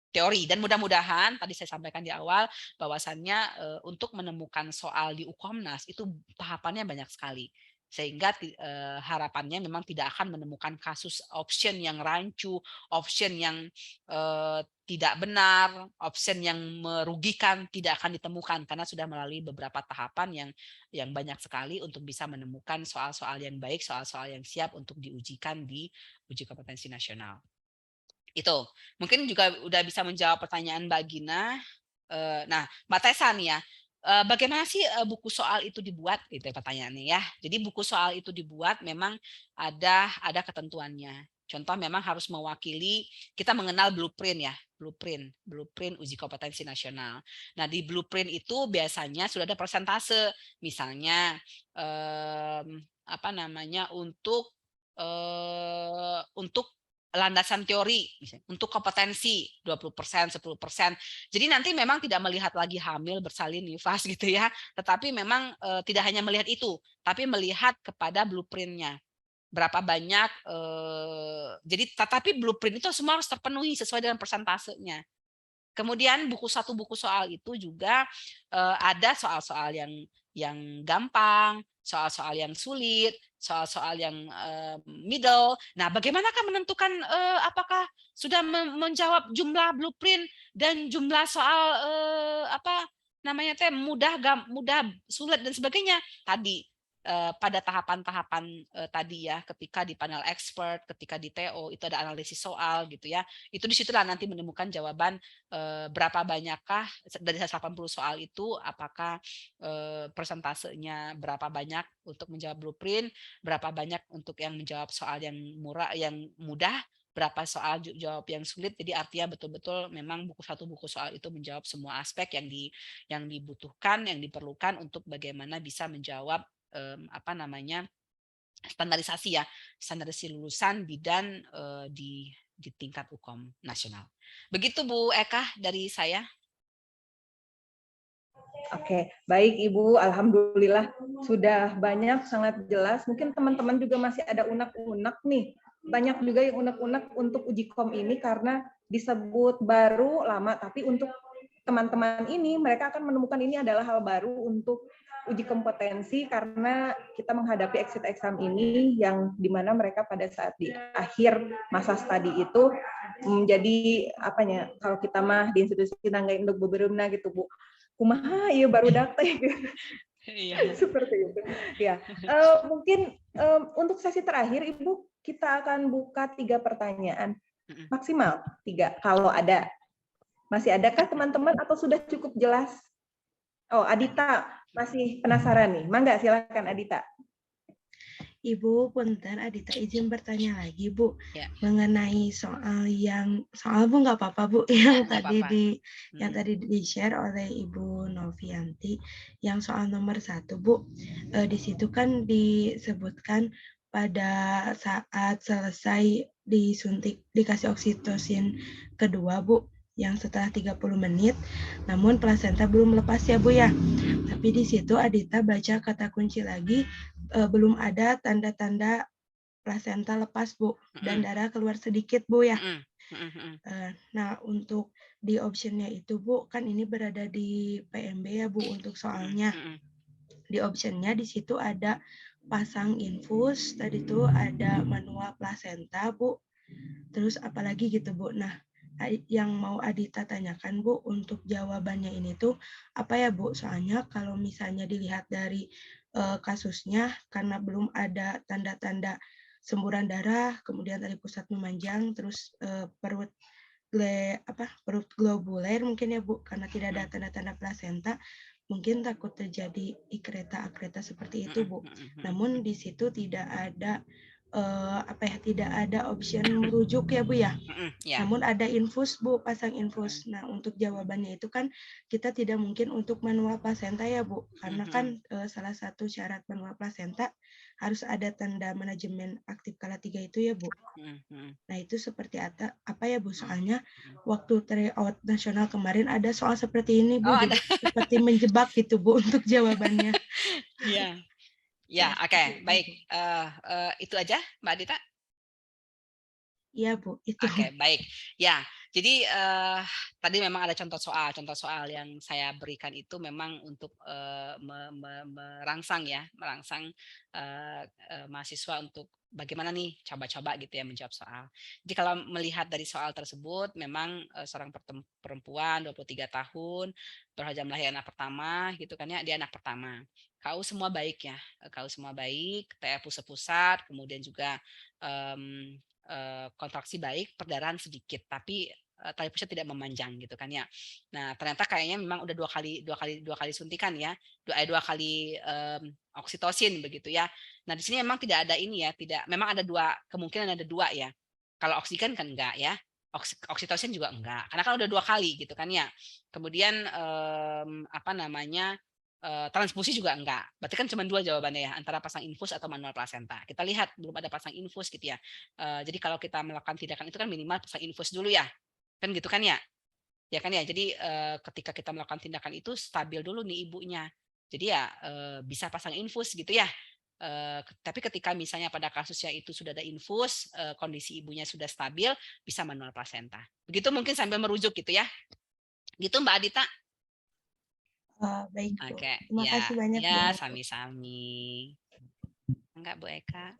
teori. Dan mudah-mudahan tadi saya sampaikan di awal bahwasannya untuk menemukan soal di UKOMNAS itu tahapannya banyak sekali, sehingga harapannya memang tidak akan menemukan kasus option yang rancu, option yang tidak benar, option yang merugikan tidak akan ditemukan karena sudah melalui beberapa tahapan yang banyak sekali untuk bisa menemukan soal-soal yang baik, soal-soal yang siap untuk diujikan di uji kompetensi nasional. Itu mungkin juga udah bisa menjawab pertanyaan Mbak Gina. Nah, Mbak Tessa nih ya, bagaimana sih buku soal itu dibuat? Itu pertanyaannya ya. Jadi buku soal itu dibuat memang ada ketentuannya. Contoh memang harus mewakili, kita mengenal blueprint ya, blueprint uji kompetensi nasional. Nah di blueprint itu biasanya sudah ada persentase, misalnya untuk landasan teori, untuk kompetensi 20%, 10%. Jadi nanti memang tidak melihat lagi hamil, bersalin, nifas gitu ya. Tetapi memang tidak hanya melihat itu, tapi melihat kepada blueprintnya. Berapa banyak, tetapi blueprint itu semua harus terpenuhi sesuai dengan persentasenya. Kemudian buku soal itu juga ada soal-soal yang gampang, soal-soal yang sulit, soal-soal yang middle. Nah, bagaimanakah menentukan apakah sudah menjawab jumlah blueprint dan jumlah soal mudah, sulit dan sebagainya tadi. Pada tahapan-tahapan tadi ya, ketika di panel expert, ketika di TO itu ada analisis soal gitu ya, itu disitulah nanti menemukan jawaban berapa banyakkah dari 180 soal itu, apakah persentasenya berapa banyak untuk menjawab blueprint, berapa banyak untuk yang menjawab soal yang mudah, berapa soal jawab yang sulit. Jadi artinya betul-betul memang buku soal itu menjawab semua aspek yang dibutuhkan, yang diperlukan untuk bagaimana bisa menjawab standarisasi lulusan bidan di tingkat UKOM nasional. Begitu Bu Eka dari saya. Oke, baik Ibu, alhamdulillah sudah banyak, sangat jelas. Mungkin teman-teman juga masih ada unek-unek nih. Banyak juga yang unek-unek untuk uji kom ini karena disebut baru lama, tapi untuk teman-teman ini mereka akan menemukan ini adalah hal baru untuk uji kompetensi karena kita menghadapi exit exam ini yang dimana mereka pada saat di akhir masa studi itu menjadi kalau kita mah di institusi nangga induk beberumna gitu Bu, kumaha iya baru daktek Iya. Seperti itu. Ya, mungkin untuk sesi terakhir, Ibu, kita akan buka 3 pertanyaan. Maksimal 3, kalau ada. Masih adakah teman-teman atau sudah cukup jelas? Oh, Adita masih penasaran nih. Mangga, silakan Adita. Ibu, punten Adita izin bertanya lagi, Bu. Ya. Mengenai soal Bu nggak apa-apa, Bu, yang Nggak tadi apa-apa. yang tadi di-share oleh Ibu Novianti, yang soal nomor 1, Bu. Di situ kan disebutkan pada saat selesai dikasih oksitosin kedua, Bu, yang setelah 30 menit, namun plasenta belum lepas ya, Bu ya. Tapi di situ Adita baca kata kunci lagi, belum ada tanda-tanda plasenta lepas, Bu, dan darah keluar sedikit, Bu ya. Nah, untuk di optionnya itu, Bu, kan ini berada di PMB ya, Bu, untuk soalnya. Di optionnya di situ ada pasang infus, tadi itu ada manual plasenta, Bu. Terus apalagi gitu, Bu. Nah, yang mau Adita tanyakan, Bu, untuk jawabannya ini tuh apa ya, Bu? Soalnya kalau misalnya dilihat dari kasusnya, karena belum ada tanda-tanda semburan darah, kemudian tadi pusat memanjang, terus perut globuler mungkin ya, Bu, karena tidak ada tanda-tanda plasenta, mungkin takut terjadi ikreta-akreta seperti itu, Bu. Namun di situ tidak ada tidak ada option merujuk ya, Bu ya. Ya. Namun ada infus, Bu, pasang infus. Nah, untuk jawabannya itu kan kita tidak mungkin untuk manual plasenta ya, Bu, karena kan salah satu syarat manual plasenta harus ada tanda manajemen aktif kala 3 itu ya, Bu. Nah, itu seperti apa ya, Bu? Soalnya waktu tryout nasional kemarin ada soal seperti ini, Bu, jadi seperti menjebak gitu, Bu, untuk jawabannya. Iya. Ya, oke, baik. Itu aja, Mbak Adita? Iya, Bu, itu. Oke, baik. Ya, jadi tadi memang ada contoh soal yang saya berikan itu memang untuk merangsang mahasiswa untuk bagaimana nih coba-coba gitu ya menjawab soal. Jadi kalau melihat dari soal tersebut, memang seorang perempuan 23 tahun, berhajam lahir anak pertama gitu kan ya, dia anak pertama. KU semua baik ya, KU semua baik, TF pusat, kemudian juga kontraksi baik, perdarahan sedikit, tapi tali pusat tidak memanjang gitu kan ya. Nah, ternyata kayaknya memang udah dua kali suntikan ya, dua kali oksitosin begitu ya. Nah, di sini memang tidak ada ini ya, memang ada kemungkinan ada 2 ya. Kalau oksigen kan enggak ya. Oksitosin juga enggak, karena kan udah 2 kali gitu kan ya. Kemudian transfusi juga enggak. Berarti kan cuma 2 jawabannya ya, antara pasang infus atau manual plasenta. Kita lihat belum ada pasang infus gitu ya. Jadi kalau kita melakukan tindakan itu kan minimal pasang infus dulu ya. Kan gitu kan ya? Ya kan ya. Jadi ketika kita melakukan tindakan itu stabil dulu nih ibunya. Jadi ya bisa pasang infus gitu ya. Tapi ketika misalnya pada kasusnya itu sudah ada infus, kondisi ibunya sudah stabil, bisa manual plasenta. Begitu mungkin sambil merujuk gitu ya. Gitu Mbak Adita. Baik, Bu. Oke, Terima kasih banyak, Bu. Ya, sami-sami. Enggak, Bu Eka.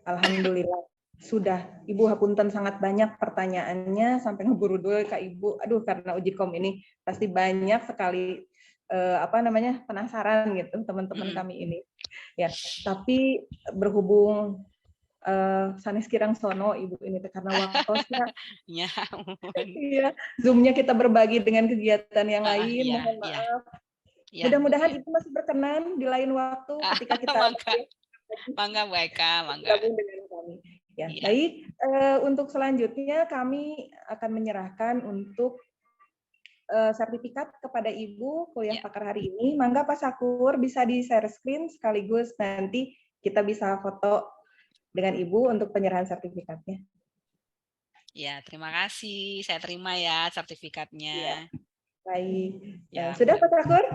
Alhamdulillah. Sudah, Ibu hapunten sangat banyak pertanyaannya sampai ngeburu dulu Kak Ibu. Aduh, karena uji kom ini pasti banyak sekali penasaran gitu teman-teman kami ini. Ya, tapi berhubung sanes kirang sono Ibu ini karena waktunya. Iya, Zoom-nya kita berbagi dengan kegiatan yang lain. Mohon maaf. Mudah-mudahan itu masih berkenan di lain waktu ketika kita Mangga Bu Eka, mangga. Gabung dengan kami. Ya, baik. Untuk selanjutnya kami akan menyerahkan untuk sertifikat kepada Ibu kuliah pakar hari ini. Mangga Pak Sakur bisa di-share screen sekaligus nanti kita bisa foto dengan Ibu untuk penyerahan sertifikatnya. Ya, terima kasih. Saya terima ya sertifikatnya. Ya, baik. Ya, sudah Pak Sakur?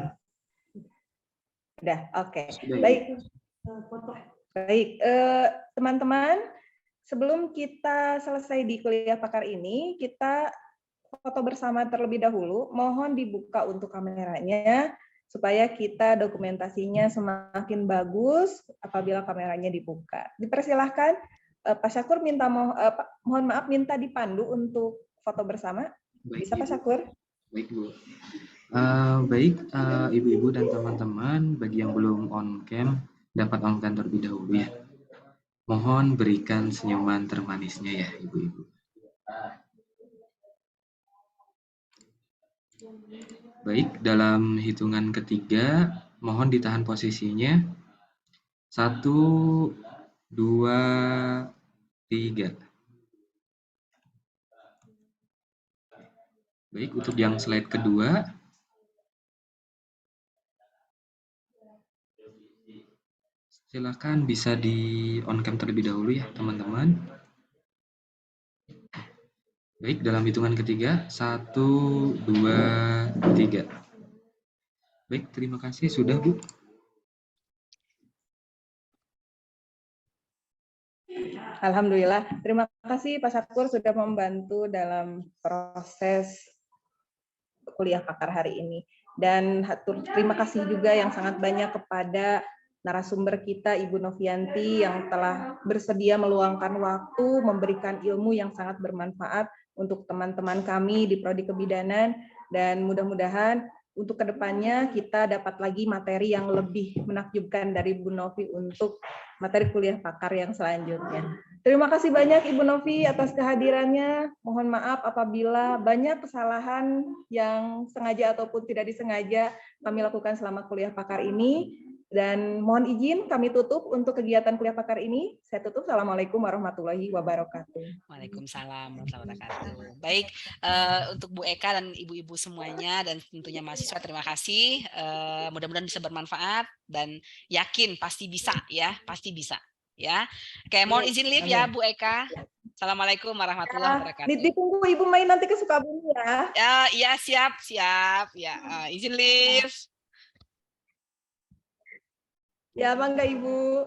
Sudah, oke. Baik. Baik, teman-teman, sebelum kita selesai di kuliah pakar ini, kita foto bersama terlebih dahulu. Mohon dibuka untuk kameranya, supaya kita dokumentasinya semakin bagus apabila kameranya dibuka. Dipersilahkan, Pak Syakur mohon maaf minta dipandu untuk foto bersama. Bisa Pak Syakur? Baik Bu. Baik, ibu-ibu dan teman-teman, bagi yang belum on cam, dapat on cam terlebih dahulu ya. Mohon berikan senyuman termanisnya ya, ibu-ibu. Baik, dalam hitungan ketiga, mohon ditahan posisinya. 1, 2, 3. Baik, untuk yang slide kedua, silakan bisa di on cam terlebih dahulu ya, teman-teman. Baik, dalam hitungan ketiga, 1, 2, 3. Baik, terima kasih sudah, Bu. Alhamdulillah, terima kasih Pak Sakur sudah membantu dalam proses kuliah pakar hari ini. Dan terima kasih juga yang sangat banyak kepada narasumber kita Ibu Novianti yang telah bersedia meluangkan waktu memberikan ilmu yang sangat bermanfaat untuk teman-teman kami di Prodi Kebidanan, dan mudah-mudahan untuk kedepannya kita dapat lagi materi yang lebih menakjubkan dari Bu Novi untuk materi kuliah pakar yang selanjutnya. Terima kasih banyak Ibu Novi atas kehadirannya. Mohon maaf apabila banyak kesalahan yang sengaja ataupun tidak disengaja kami lakukan selama kuliah pakar ini. Dan mohon izin kami tutup untuk kegiatan kuliah pakar ini. Saya tutup. Assalamualaikum warahmatullahi wabarakatuh. Waalaikumsalam warahmatullahi wabarakatuh. Baik, untuk Bu Eka dan ibu-ibu semuanya dan tentunya mahasiswa, terima kasih. Mudah-mudahan bisa bermanfaat dan yakin pasti bisa ya, pasti bisa ya. Oke, mohon izin live ya Bu Eka. Assalamualaikum warahmatullahi wabarakatuh. Ditunggu Ibu Mai nanti ke Sukabumi ya. Ya, siap. Ya, izin live. Ya, bangga Ibu.